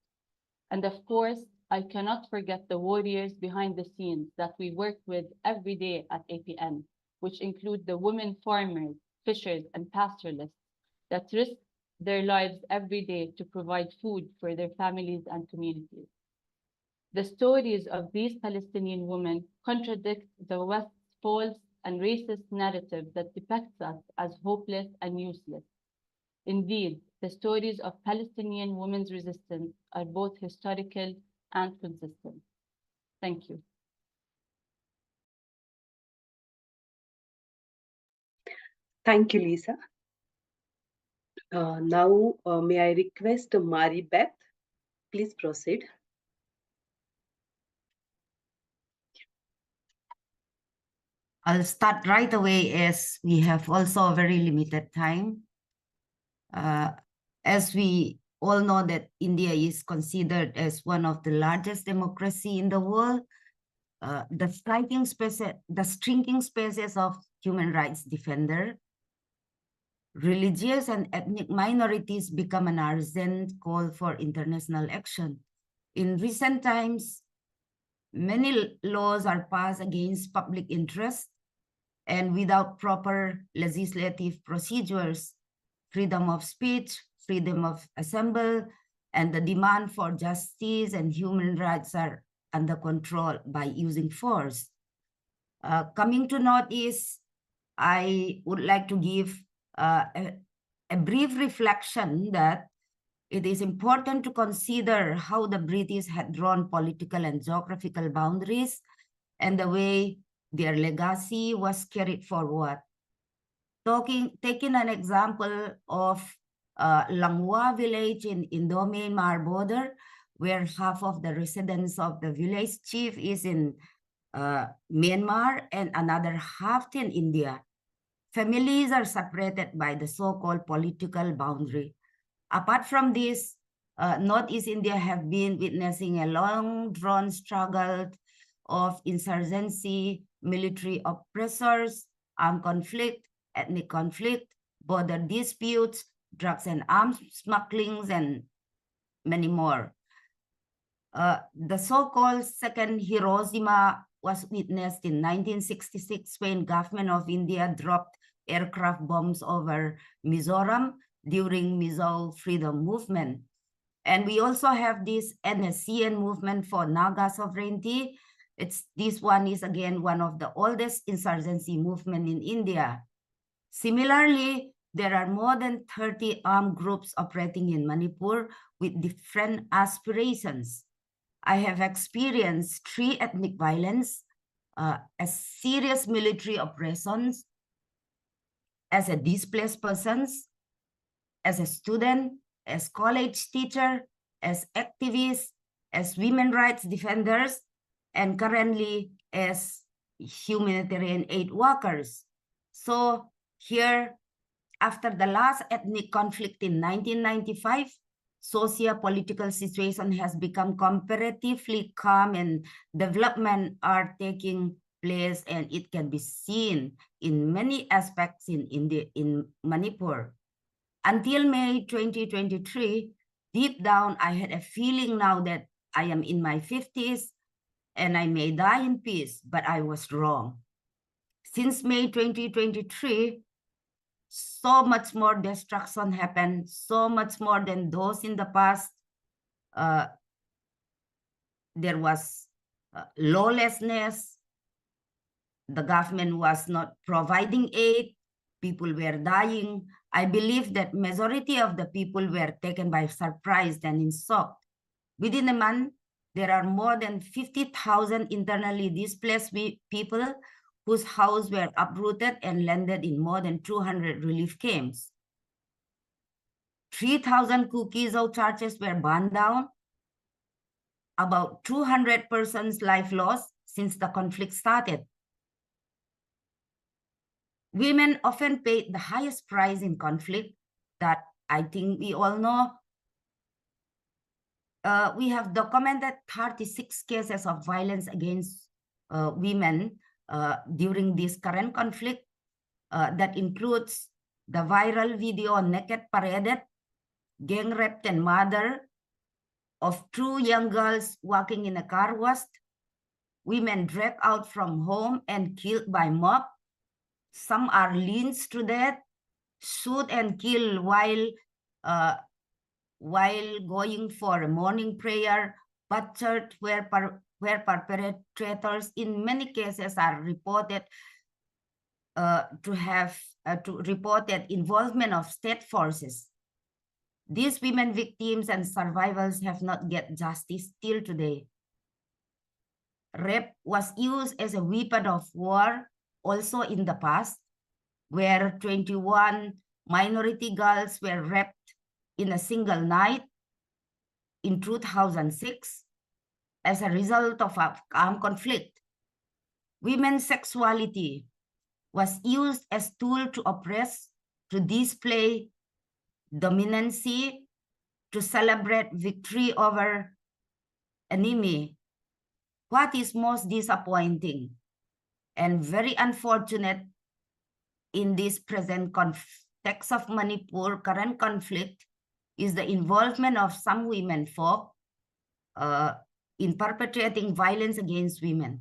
And of course, I cannot forget the warriors behind the scenes that we work with every day at APN, which include the women farmers, fishers, and pastoralists that risk their lives every day to provide food for their families and communities. The stories of these Palestinian women contradict the West's false and racist narrative that depicts us as hopeless and useless. Indeed, the stories of Palestinian women's resistance are both historical and consistent. Thank you. Thank you, Lisa. Now, may I request Mari Beth? Please proceed. I'll start right away as we have also a very limited time. As we all know that India is considered as one of the largest democracy in the world, the shrinking spaces of human rights defender, religious and ethnic minorities become an urgent call for international action. In recent times, many laws are passed against public interest, and without proper legislative procedures, freedom of speech, freedom of assembly, and the demand for justice and human rights are under control by using force. Coming to Northeast, I would like to give a brief reflection that it is important to consider how the British had drawn political and geographical boundaries and the way their legacy was carried forward. Taking an example of Langhua village in Indo-Myanmar border, where half of the residents of the village chief is in Myanmar and another half in India. Families are separated by the so-called political boundary. Apart from this, Northeast India have been witnessing a long-drawn struggle of insurgency, military oppressors, armed conflict, ethnic conflict, border disputes, drugs and arms smugglings, and many more. The so-called Second Hiroshima was witnessed in 1966 when government of India dropped aircraft bombs over Mizoram during Mizo Freedom Movement. And we also have this NSCN movement for Naga sovereignty. This one is again one of the oldest insurgency movement in India. Similarly, there are more than 30 armed groups operating in Manipur with different aspirations. I have experienced 3 ethnic violence, as serious military operations, as a displaced persons, as a student, as college teacher, as activists, as women rights defenders, and currently as humanitarian aid workers. So here, after the last ethnic conflict in 1995, socio-political situation has become comparatively calm and development are taking place, and it can be seen in many aspects in Manipur. Until May 2023, deep down, I had a feeling now that I am in my 50s and I may die in peace, but I was wrong. Since May 2023, so much more destruction happened, so much more than those in the past. There was lawlessness. The government was not providing aid. People were dying. I believe that majority of the people were taken by surprise and in shock. Within a month, there are more than 50,000 internally displaced people whose houses were uprooted and landed in more than 200 relief camps. 3,000 cookies or churches were burned down. About 200 persons' life lost since the conflict started. Women often paid the highest price in conflict that I think we all know. We have documented 36 cases of violence against women during this current conflict. That includes the viral video naked paraded, gang raped and murder of 2 young girls walking in a car wash, women dragged out from home and killed by mob. Some are lynched to death, shot and killed while going for a morning prayer, butchered where perpetrators in many cases are reported to have reported involvement of state forces. These women victims and survivors have not get justice till today. Rape was used as a weapon of war also in the past. where 21 minority girls were raped in a single night in 2006 as a result of a armed conflict. Women's sexuality was used as tool to oppress, to display dominancy, to celebrate victory over enemy. What is most disappointing and very unfortunate in this present context of Manipur current conflict is the involvement of some women folk in perpetrating violence against women.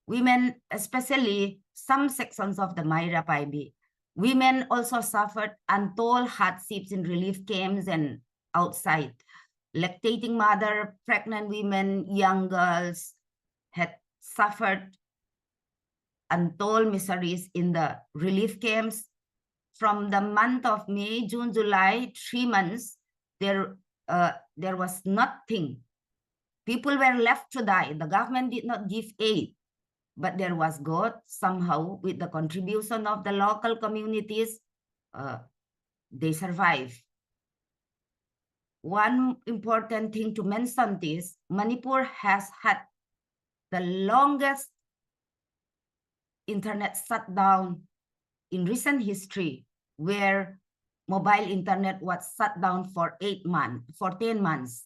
Women, especially some sections of the Myra Paibi, women also suffered untold hardships in relief camps and outside. Lactating mother, pregnant women, young girls had suffered untold miseries in the relief camps. From the month of May, June, July, 3 months, there was nothing. People were left to die. The government did not give aid, but there was God somehow with the contribution of the local communities, they survived. One important thing to mention is Manipur has had the longest internet shutdown in recent history, where mobile internet was shut down for 10 months.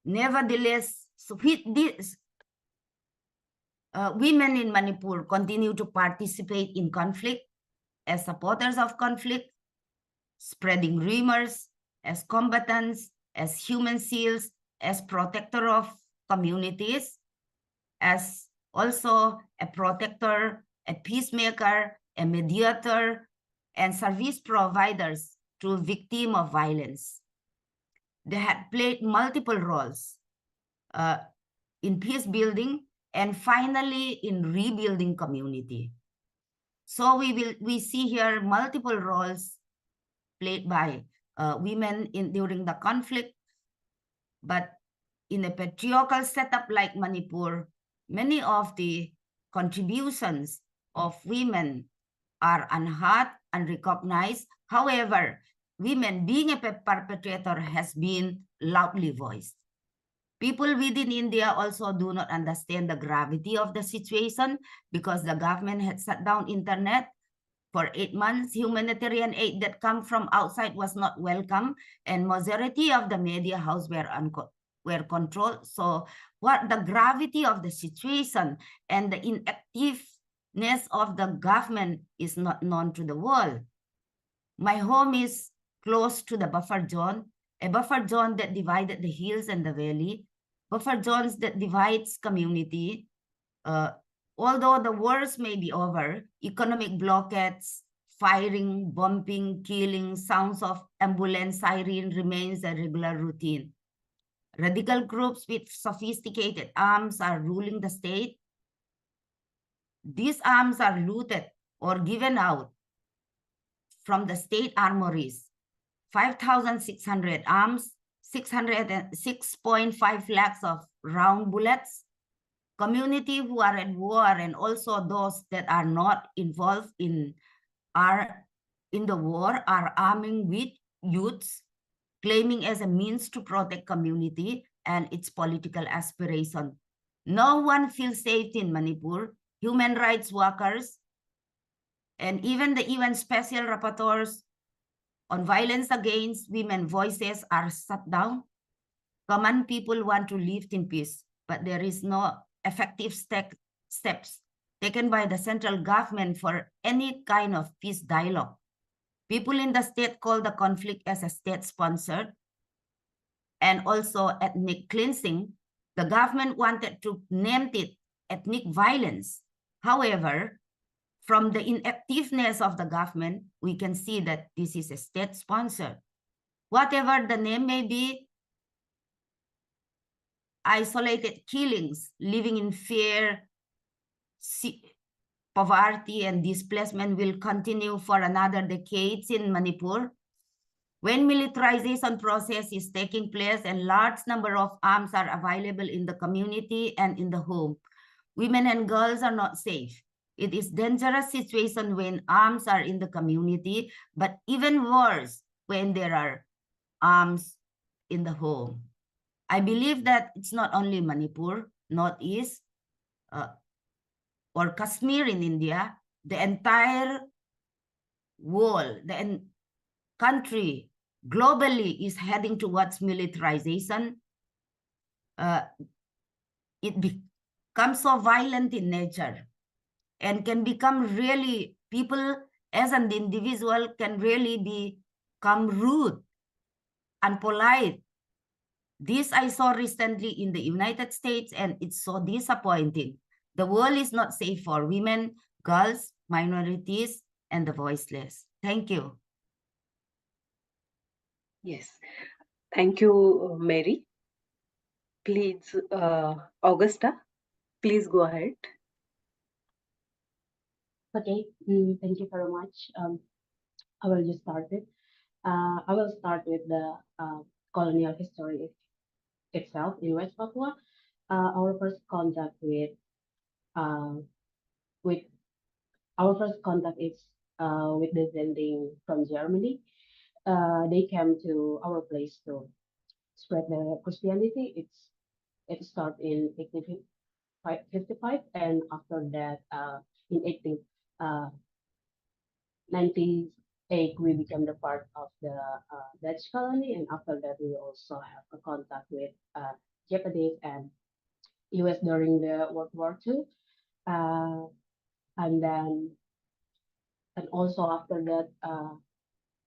Nevertheless, so with this, women in Manipur continue to participate in conflict as supporters of conflict, spreading rumors, as combatants, as human shields, as protector of communities, as also a protector, a peacemaker, a mediator, and service providers to victims of violence. They had played multiple roles in peace building and finally in rebuilding community. So we see here multiple roles played by women during the conflict, but in a patriarchal setup like Manipur, many of the contributions of women are unheard, unrecognized. However, women being a perpetrator has been loudly voiced. People within India also do not understand the gravity of the situation because the government had shut down internet for 8 months. Humanitarian aid that come from outside was not welcome, and majority of the media house were controlled. So what the gravity of the situation and the inactiveness of the government is not known to the world. My home is close to the buffer zone, a buffer zone that divided the hills and the valley, buffer zones that divides community. Although the wars may be over, economic blockades, firing, bombing, killing, sounds of ambulance siren remains a regular routine. Radical groups with sophisticated arms are ruling the state. These arms are looted or given out from the state armories. 5,600 arms, 6.5 lakhs of round bullets. Community who are at war and also those that are not involved in the war are arming with youths, claiming as a means to protect community and its political aspiration. No one feels safe in Manipur. Human rights workers and even the UN special rapporteurs on violence against women voices are shut down. Common people want to live in peace, but there is no effective steps taken by the central government for any kind of peace dialogue. People in the state call the conflict as a state-sponsored and also ethnic cleansing. The government wanted to name it ethnic violence. However, from the inactiveness of the government, we can see that this is a state-sponsored. Whatever the name may be, isolated killings, living in fear, poverty, and displacement will continue for another decades in Manipur. When militarization process is taking place and large number of arms are available in the community and in the home, women and girls are not safe. It is dangerous situation when arms are in the community, but even worse when there are arms in the home. I believe that it's not only Manipur, Northeast, or Kashmir in India, the entire world, the country globally is heading towards militarization. It becomes so violent in nature and can become really, people as an individual can really become rude and polite. This I saw recently in the United States, and it's so disappointing. The world is not safe for women, girls, minorities, and the voiceless. Thank you. Yes. Thank you, Mary. Please, Augusta, please go ahead. Okay, thank you very much. I will just start it. I will start with the colonial history itself in West Papua. Our first contact uh, with our first contact is with descending from Germany. They came to our place to spread the Christianity. It started in 1855, and after that, in 1898, we became the part of the Dutch colony, and after that, we also have a contact with Japanese and U.S. during the World War II, and then and also after that,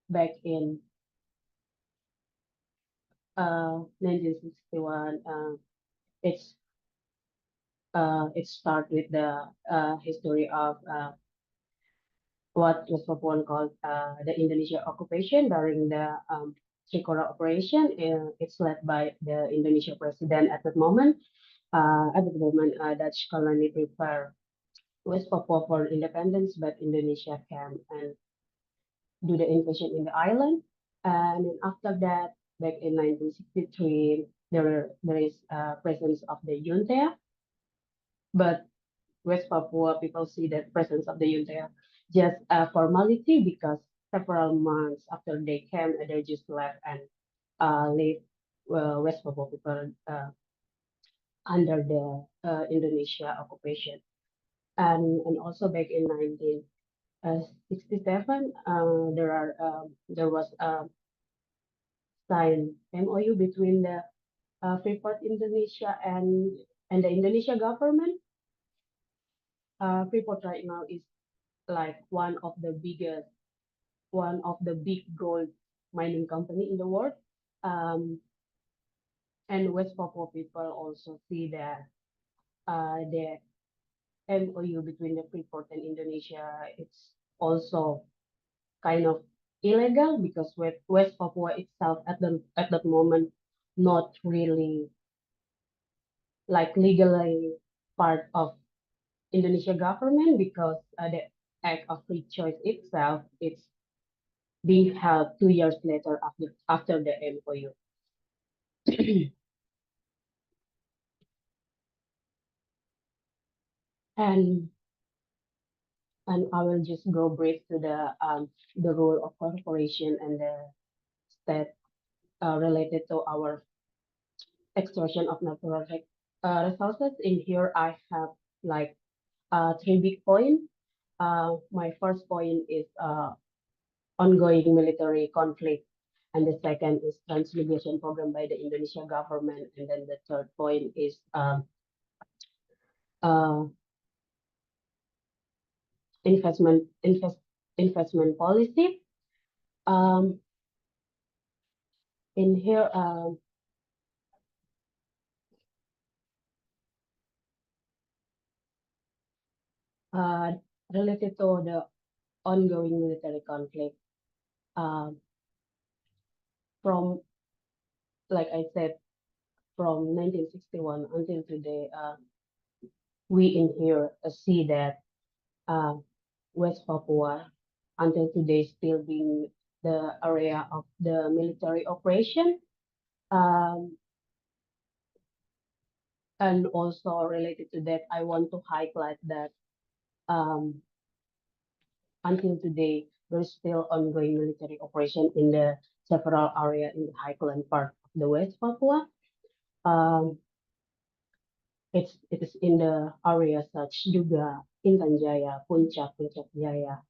back in 1961, it's it start with the history of what was Papuan called the Indonesia occupation during the Trikora operation. It's led by the Indonesia president at that moment. Dutch colony prepared West Papua for independence, but Indonesia came and do the invasion in the island. And then after that, back in 1963, there is presence of the junta, but West Papua people see the presence of the junta just a formality because several months after they came, they just left and leave West Papua people under the Indonesia occupation. And also back in 1967, there was a signed MOU between the Freeport Indonesia and the Indonesia government. Freeport right now is like one of the big gold mining company in the world. And West Papua people also see that the MOU between the Freeport and Indonesia, it's also kind of illegal because West Papua itself at that moment not really like legally part of Indonesia government because the Act of Free Choice itself it's being held 2 years later after the MOU. and and I will just go brief to the role of corporation and the state related to our extraction of natural resources. In here, I have like three big points. My first point is ongoing military conflict, and the second is transmigration program by the Indonesian government, and then the third point is uh, investment policy. Um, in here, related to the ongoing military conflict, from like I said, from 1961 until today, we in here see that West Papua until today still being the area of the military operation. And also related to that, I want to highlight that Um, until today, there's still ongoing military operation in the several areas in the highland part of the West Papua. Um, it is in the areas such juga Intan Jaya, Puncak Jaya,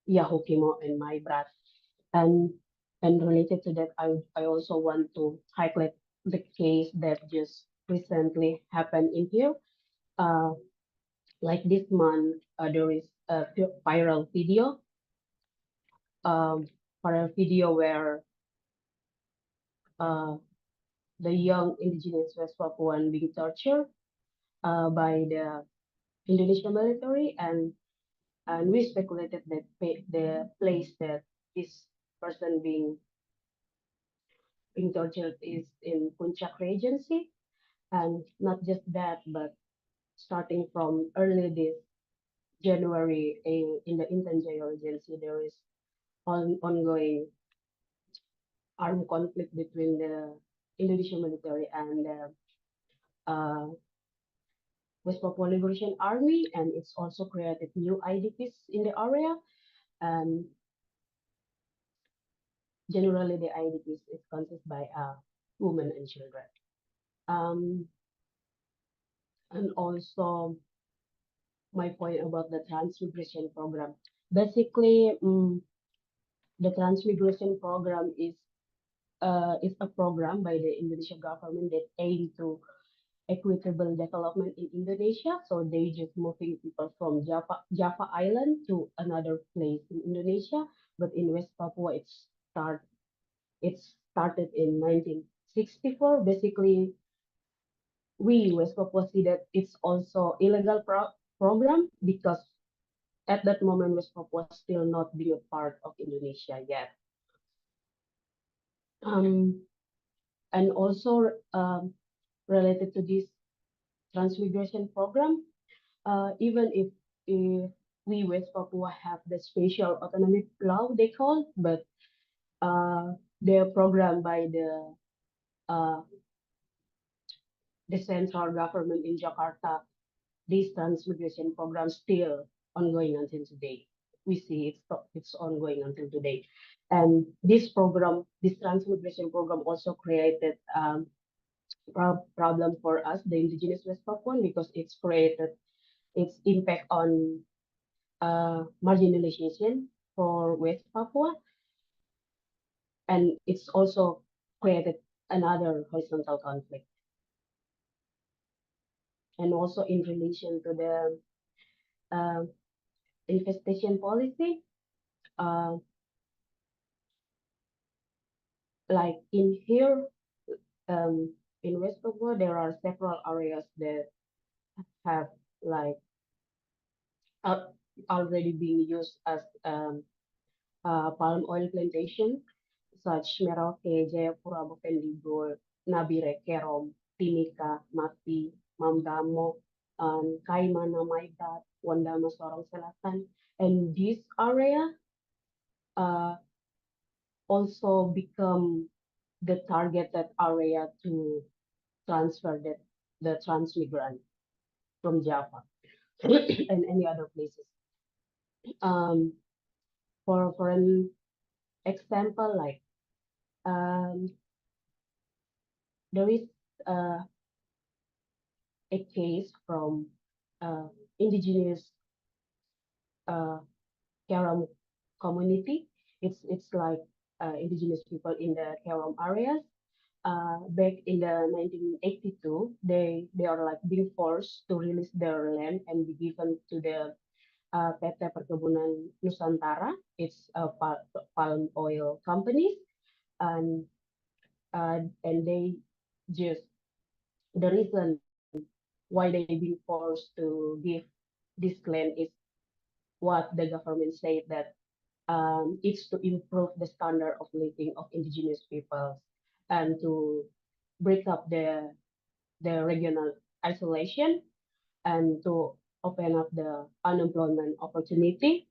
Yahukimo, and Maibrat. And related to that, I also want to highlight the case that just recently happened in here. Like this month, there is a viral video, um, where uh, the young indigenous West Papuan being tortured by the Indonesian military, and we speculated that the place that this person being tortured is in Puncak Regency, and not just that, but starting from early this January in the Intanjaya Regency, there is ongoing armed conflict between the Indonesian military and the uh, West Papua Liberation Army, and it's also created new IDPs in the area. And generally, the IDPs is consisted by women and children. Um, and also, my point about the transmigration program. Basically, the transmigration program is a program by the Indonesian government that aim to equitable development in Indonesia. So they just moving people from Java Island to another place in Indonesia. But in West Papua, it started in 1964. Basically, we West Papua see that it's also illegal program because at that moment West Papua still not being a part of Indonesia yet. And also related to this transmigration program, even if we West Papua have the special autonomic law they call, but they're programmed by uh, the central government in Jakarta. This transmigration program still ongoing until today. We see it's ongoing until today, and this program, this transmigration program, also created problem for us, the indigenous West Papuan, because it's created its impact on marginalization for West Papua, and it's also created another horizontal conflict. And also in relation to the infestation policy, uh, like in here, in West Papua, there are several areas that have like already being used as palm oil plantation, such Merauke, Jayapura, Bovendigul, Nabire, Kerom, Timika, Mati, Mamdamo, Kaimana, Maidat, Wandama, Sorong Selatan. And this area uh, also become the targeted area to transfer the transmigrant from Java and any other places. For an example, like there is a case from indigenous Kerom community. It's like indigenous people in the Kerom areas. Back in the 1982, they are like being forced to release their land and be given to the PT Perkebunan Nusantara. It's a palm oil companies, and they just the reason why they being forced to give this land is what the government said that it's to improve the standard of living of indigenous peoples and to break up the regional isolation and to open up the unemployment opportunity,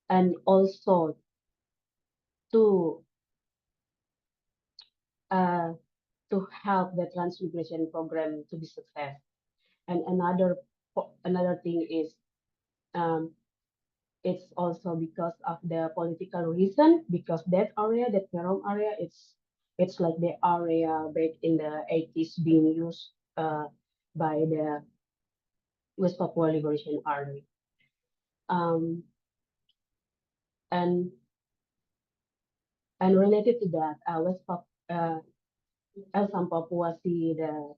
and also to uh, to help the transmigration program to be success. And another thing is It's also because of the political reason, because that area, that Perom area, it's like the area back in the 80s being used by the West Papua Liberation Army. Um, and related to that, Elsam Papua see the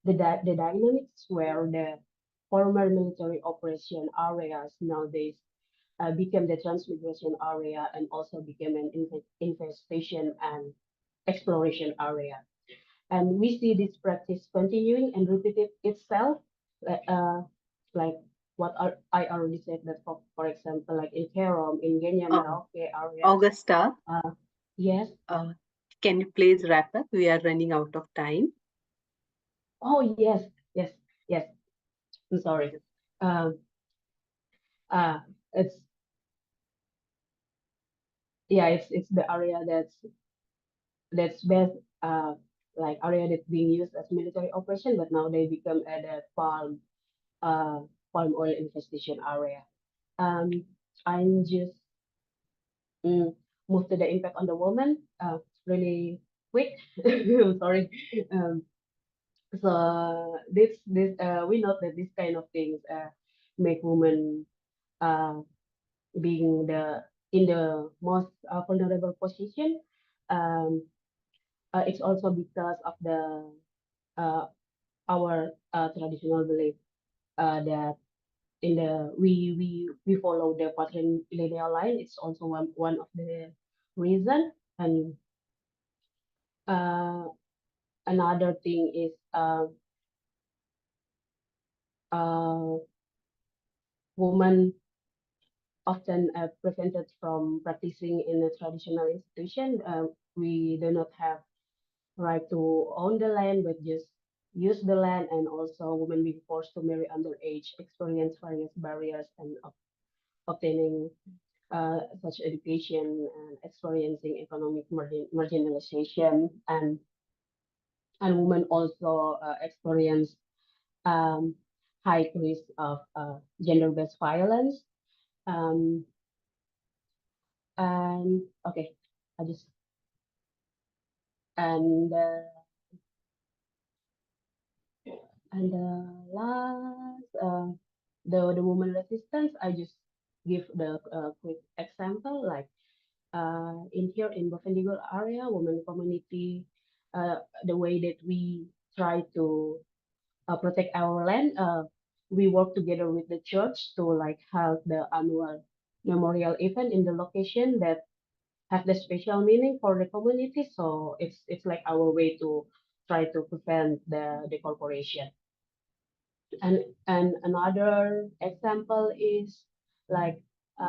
dynamics where the former military operation areas nowadays became the transmigration area and also became an infestation and exploration area. And we see this practice continuing and repeating itself, uh, like I already said that for example, like in Kerom, in Genya Merauke areas. Augusta, yes. Can you please wrap up? We are running out of time. Oh yes, yes. I'm sorry. It's it's the area that's best like area that's being used as military operation, but now they become the palm oil infestation area. I'm just move to the impact on the woman really quick. I'm sorry. So this we note that this kind of things make women being in the most vulnerable position. It's also because of the our traditional belief that in the we follow the patrilineal line. It's also one of the reason. And another thing is women often prevented from practicing in a traditional institution. We do not have right to own the land, but just use the land, and also women being forced to marry underage, experience various barriers and obtaining such education and experiencing economic marginalization, and women also experience high risk of gender-based violence. And okay, I just and last the woman resistance. I just give the quick example like in here in Bovendigul area, women community, the way that we try to protect our land. We work together with the church to like have the annual memorial event in the location that have the special meaning for the community. So it's like our way to try to prevent the corporation. And another example is like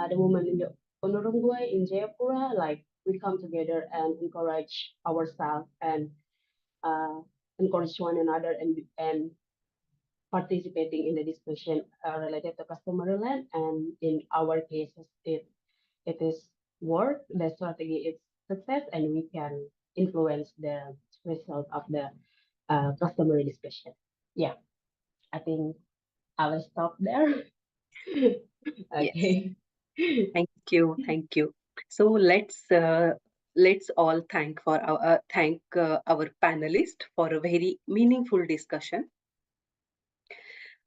the women in the Onurunggwe in Jayapura, like we come together and encourage ourselves and encourage one another and participating in the discussion related to customary land. And in our cases, it is work, the strategy is success, and we can influence the result of the customary discussion. Yeah, I think I will stop there. Okay. Yes. Thank you. So let's all thank our panelists for a very meaningful discussion.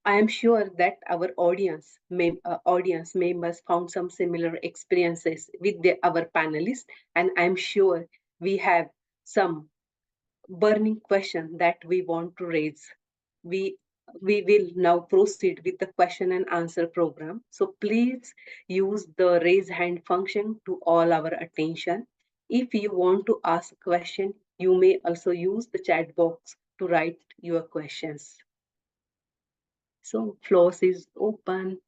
I am sure that our audience members found some similar experiences with our panelists, and I am sure we have some burning question that we want to raise. We we will now proceed with the question and answer program. So please use the raise hand function to all our attention. If you want to ask a question, you may also use the chat box to write your questions. So floor is open.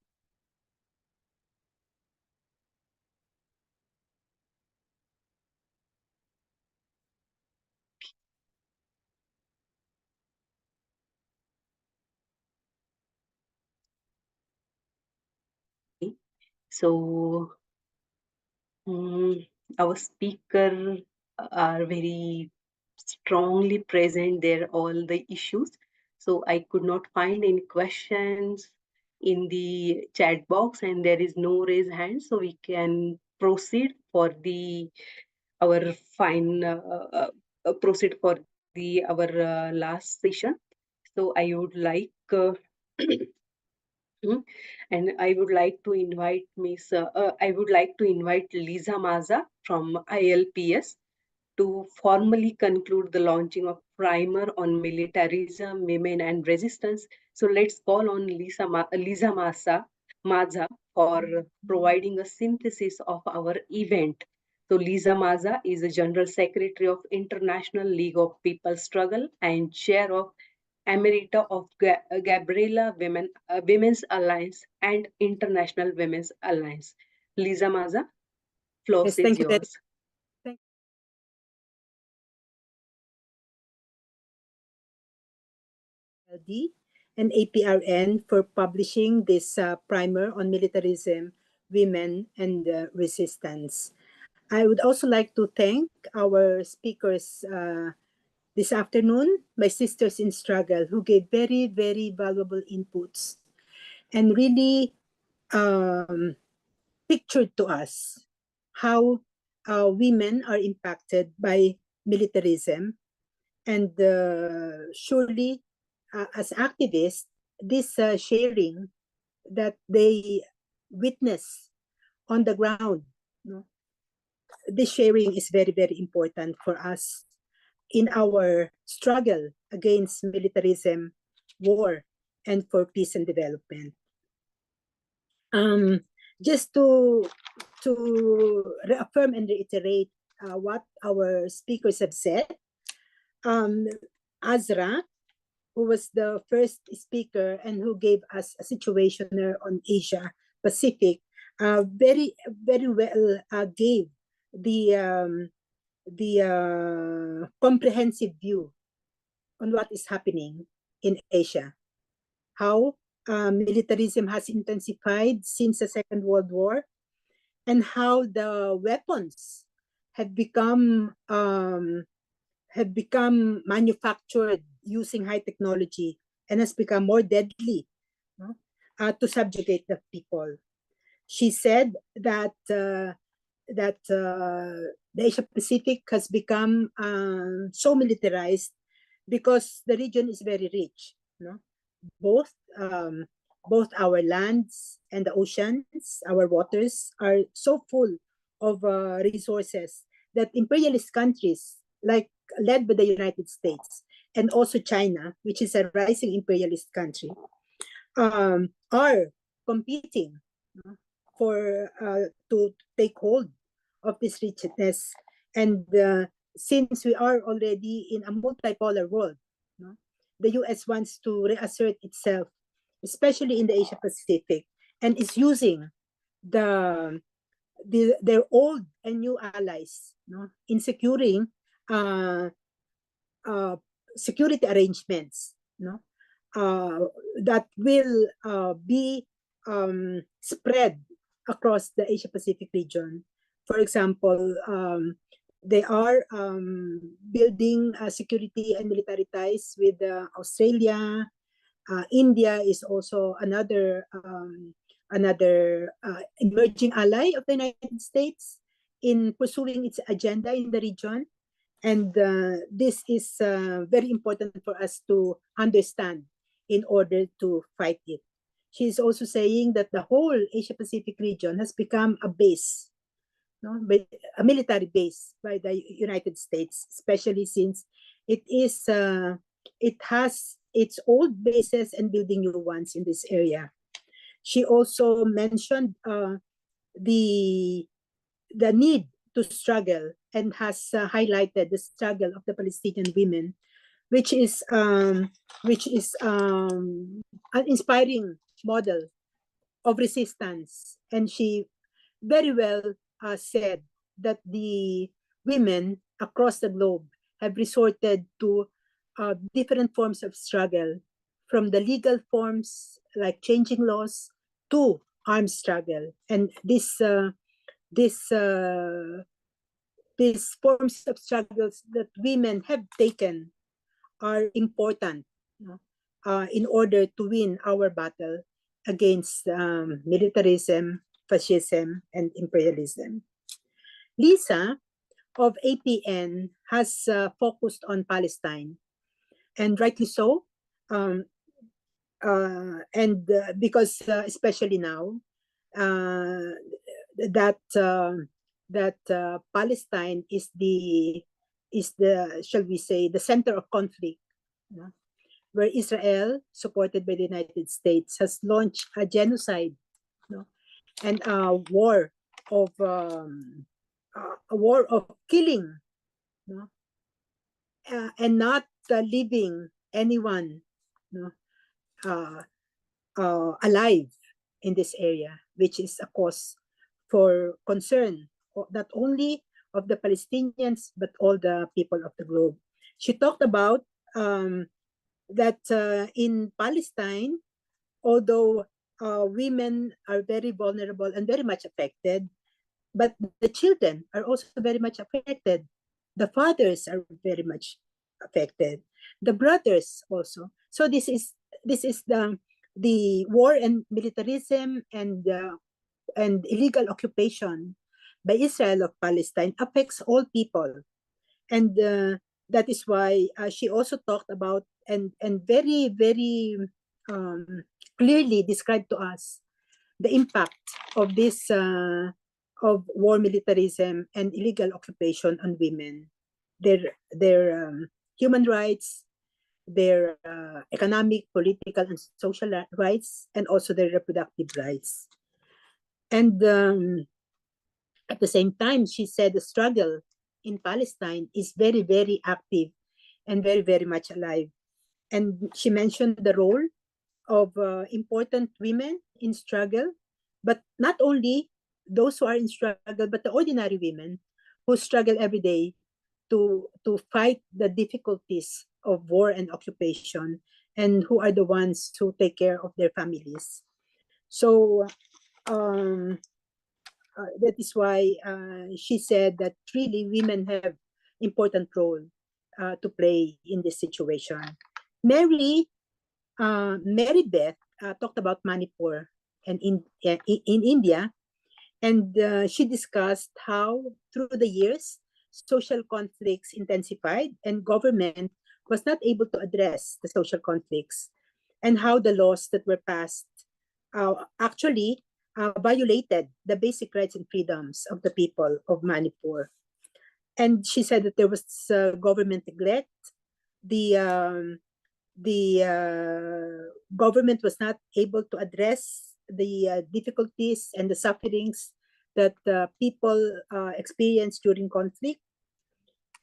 So our speaker are very strongly present there all the issues. So I could not find any questions in the chat box, and there is no raise hand, so we can proceed for the our fine proceed for the our last session. So I would like and I would like to invite I would like to invite Lisa Maza from ILPS to formally conclude the launching of primer on militarism, women, and resistance. So let's call on Lisa Maza for providing a synthesis of our event. So Lisa Maza is the General Secretary of International League of People Struggle and Chair of Emerita of Gabriela Women's Alliance and International Women's Alliance. Lisa Maza, floor Yes, is thank you very yours. thank APWLD and APRN for publishing this primer on militarism, women, and resistance. I would also like to thank our speakers this afternoon, my sisters in struggle, who gave very, very valuable inputs and really pictured to us how women are impacted by militarism. And surely, as activists, this sharing that they witness on the ground, no, this sharing is very, very important for us in our struggle against militarism, war, and for peace and development. Just to reaffirm and reiterate what our speakers have said, Azra, who was the first speaker and who gave us a situationer on Asia Pacific, very very well gave the comprehensive view on what is happening in Asia, how militarism has intensified since the Second World War, and how the weapons have become manufactured using high technology and has become more deadly, no, to subjugate the people. She said that the Asia Pacific has become so militarized because the region is very rich, no? Both both our lands and the oceans, our waters are so full of resources that imperialist countries like led by the United States and also China, which is a rising imperialist country, are competing for to take hold of this richness. And since we are already in a multipolar world, no, the US wants to reassert itself, especially in the Asia Pacific, and is using their old and new allies, no, in securing security arrangements, no, that will be spread across the Asia Pacific region. For example, they are building security and military ties with Australia. India is also another emerging ally of the United States in pursuing its agenda in the region. And this is very important for us to understand in order to fight it. She is also saying that the whole Asia Pacific region has become a base, no, a military base by the United States, especially since it has its old bases and building new ones in this area. She also mentioned the need to struggle and has highlighted the struggle of the Palestinian women, which is an inspiring model of resistance. And she very well said that the women across the globe have resorted to different forms of struggle, from the legal forms like changing laws to armed struggle. And these forms of struggles that women have taken are important, in order to win our battle against militarism, fascism, and imperialism. Lisa of APN has focused on Palestine, and rightly so. Because especially now, that Palestine is the shall we say the center of conflict, you know, where Israel, supported by the United States, has launched a genocide, you know, and a war of killing, you know, and not leaving anyone, you know, alive in this area, which is a cause for concern, not only of the Palestinians, but all the people of the globe. She talked about that in Palestine, although women are very vulnerable and very much affected, but the children are also very much affected. The fathers are very much affected. The brothers also. So this is the war and militarism and illegal occupation by Israel of Palestine affects all people, and that is why she also talked about and very clearly described to us the impact of this of war militarism and illegal occupation on women, their human rights, their economic, political, and social rights, and also their reproductive rights. And at the same time, she said the struggle in Palestine is very active and very much alive. And she mentioned the role of important women in struggle, but not only those who are in struggle, but the ordinary women who struggle every day to fight the difficulties of war and occupation, and who are the ones who take care of their families. So that is why she said that really women have important role to play in this situation. Mary Beth talked about Manipur and in India, and she discussed how through the years social conflicts intensified and government was not able to address the social conflicts, and how the laws that were passed actually violated the basic rights and freedoms of the people of Manipur. And she said that there was government neglect. The government was not able to address the difficulties and the sufferings that people experience during conflict.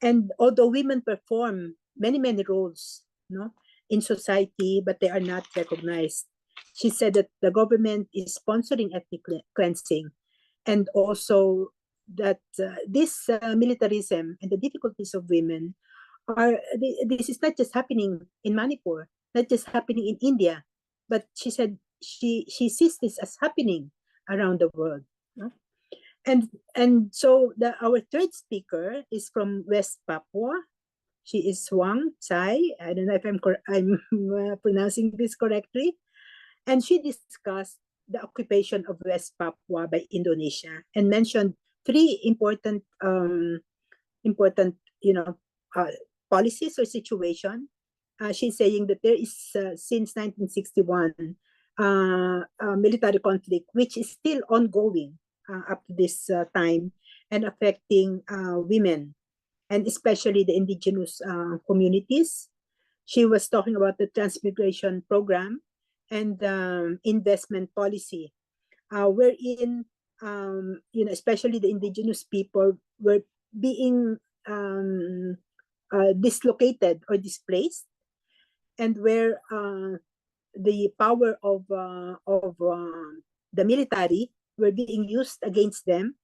And although women perform many roles, no, in society, but they are not recognized. She said that the government is sponsoring ethnic cleansing, and also that this militarism and the difficulties of women are, this is not just happening in Manipur, not just happening in India, but she said she sees this as happening around the world. No? And so our third speaker is from West Papua. She is Wang Tsai. I don't know if I'm pronouncing this correctly. And she discussed the occupation of West Papua by Indonesia and mentioned three important policies or situation. She's saying that there is since 1961 a military conflict which is still ongoing up to this time and affecting women, and especially the indigenous communities. She was talking about the transmigration program and investment policy, wherein especially the indigenous people were being dislocated or displaced, and where the power of the military were being used against them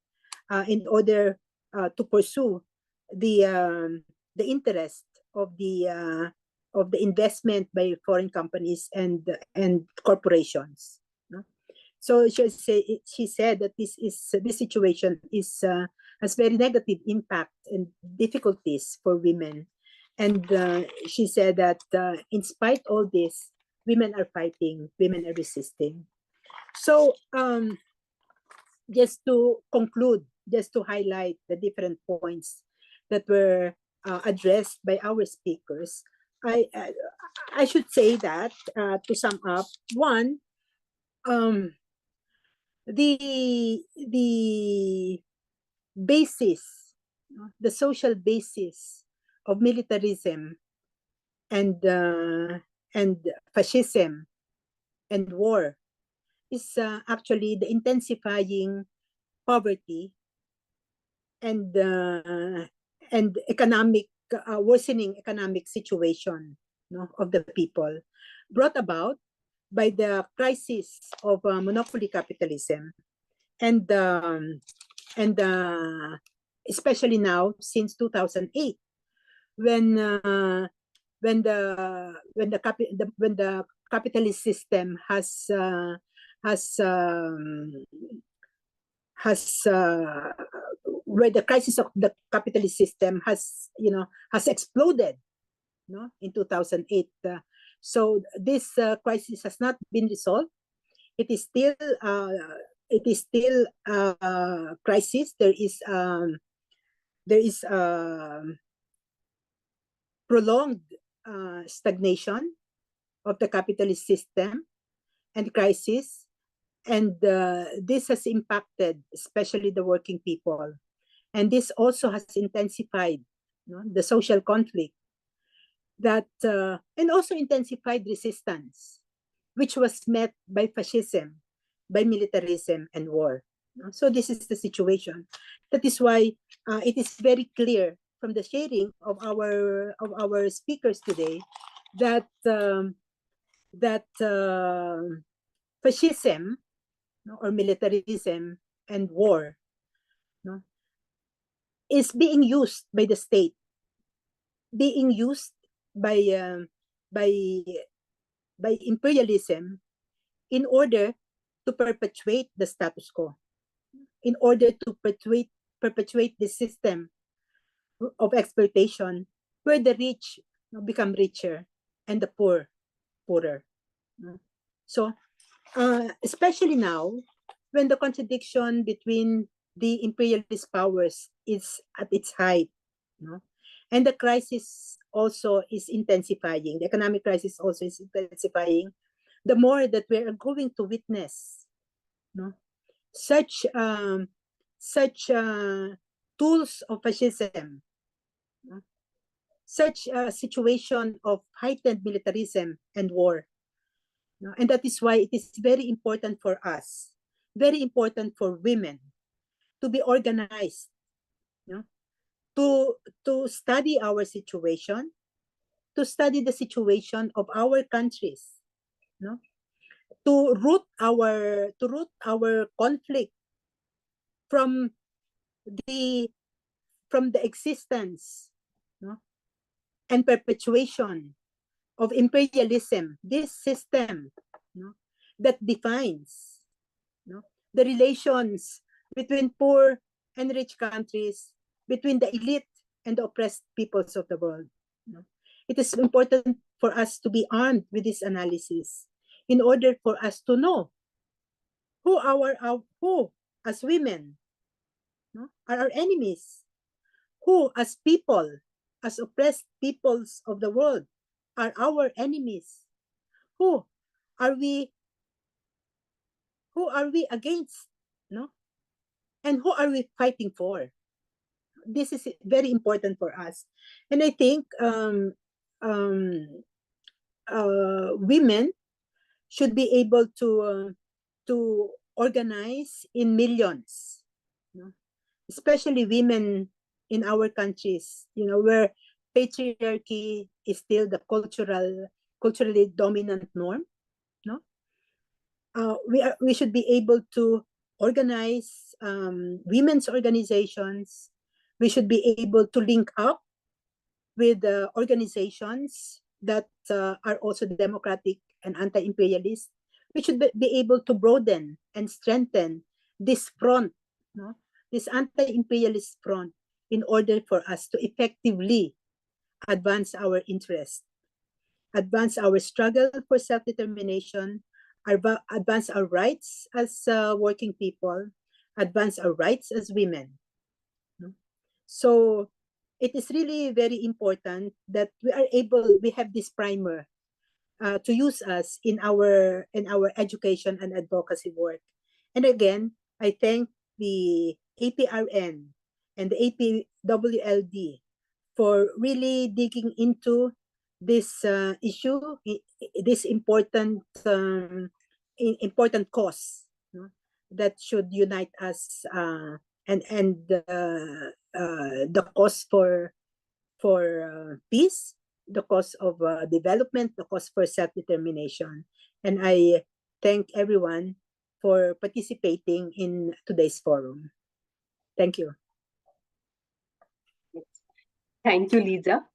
in order to pursue the interest of the investment by foreign companies and corporations. No? So she said that this situation is has very negative impact and difficulties for women, and she said that in spite all this, women are fighting, women are resisting. So just to conclude, just to highlight the different points that were addressed by our speakers, I should say that to sum up, one, the basis, the social basis of militarism and fascism and war is actually the intensifying poverty and economic worsening economic situation, of the people, brought about by the crisis of monopoly capitalism and especially now since 2008, when when the capitalist system has where the crisis of the capitalist system has exploded, in 2008. So this crisis has not been resolved. It is still crisis. There is prolonged stagnation of the capitalist system and crisis, and this has impacted especially the working people, and this also has intensified, the social conflict that and also intensified resistance, which was met by fascism, by militarism and war. So this is the situation. That is why it is very clear from the sharing of our speakers today that fascism, or militarism and war, is being used by the state, being used by by imperialism in order to perpetuate the status quo, in order to perpetuate the system of exploitation where the rich become richer and the poor poorer. So especially now, when the contradiction between the imperialist powers is at its height, and the crisis also is intensifying, the economic crisis also is intensifying, the more that we are going to witness such tools of fascism, such a situation of heightened militarism and war. And that is why it is very important for us, very important for women to be organized, to study our situation, to study the situation of our countries, to root our conflict from the existence, and perpetuation of imperialism, this system, that defines the relations between poor and rich countries, between the elite and the oppressed peoples of the world. It is important for us to be armed with this analysis in order for us to know who as women are our enemies, who as people, as oppressed peoples of the world, are our enemies, who are we against, and who are we fighting for. This is very important for us, and I think women should be able to organize in millions, especially women in our countries, where patriarchy is still the culturally dominant norm. We should be able to organize women's organizations. We should be able to link up with organizations that are also democratic and anti-imperialist. We should be able to broaden and strengthen this front, this anti-imperialist front, in order for us to effectively advance our interest, advance our struggle for self-determination, advance our rights as working people, advance our rights as women. So it is really very important that we have this primer to use us in our education and advocacy work. And again, I thank the APRN and the APWLD for really digging into this issue, this important cause, that should unite us, and the cause for peace, the cause of development, the cause for self-determination. And I thank everyone for participating in today's forum. Thank you. Thank you, Lisa,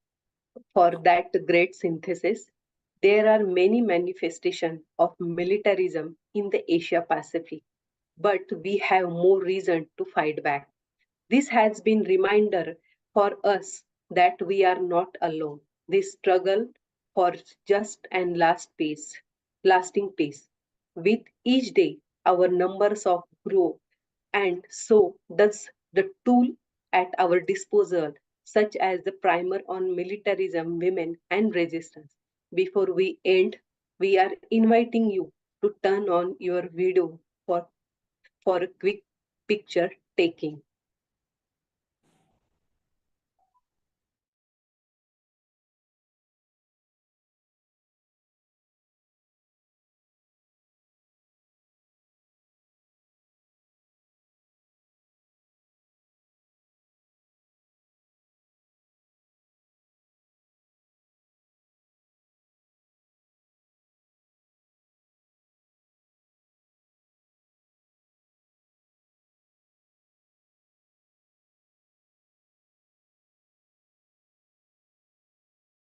for that great synthesis. There are many manifestations of militarism in the Asia Pacific, but we have more reason to fight back. This has been reminder for us that we are not alone. This struggle for just and lasting peace. With each day, our numbers of grow, and so does the tool at our disposal, such as the primer on militarism, women, and resistance. Before we end, we are inviting you to turn on your video for a quick picture taking.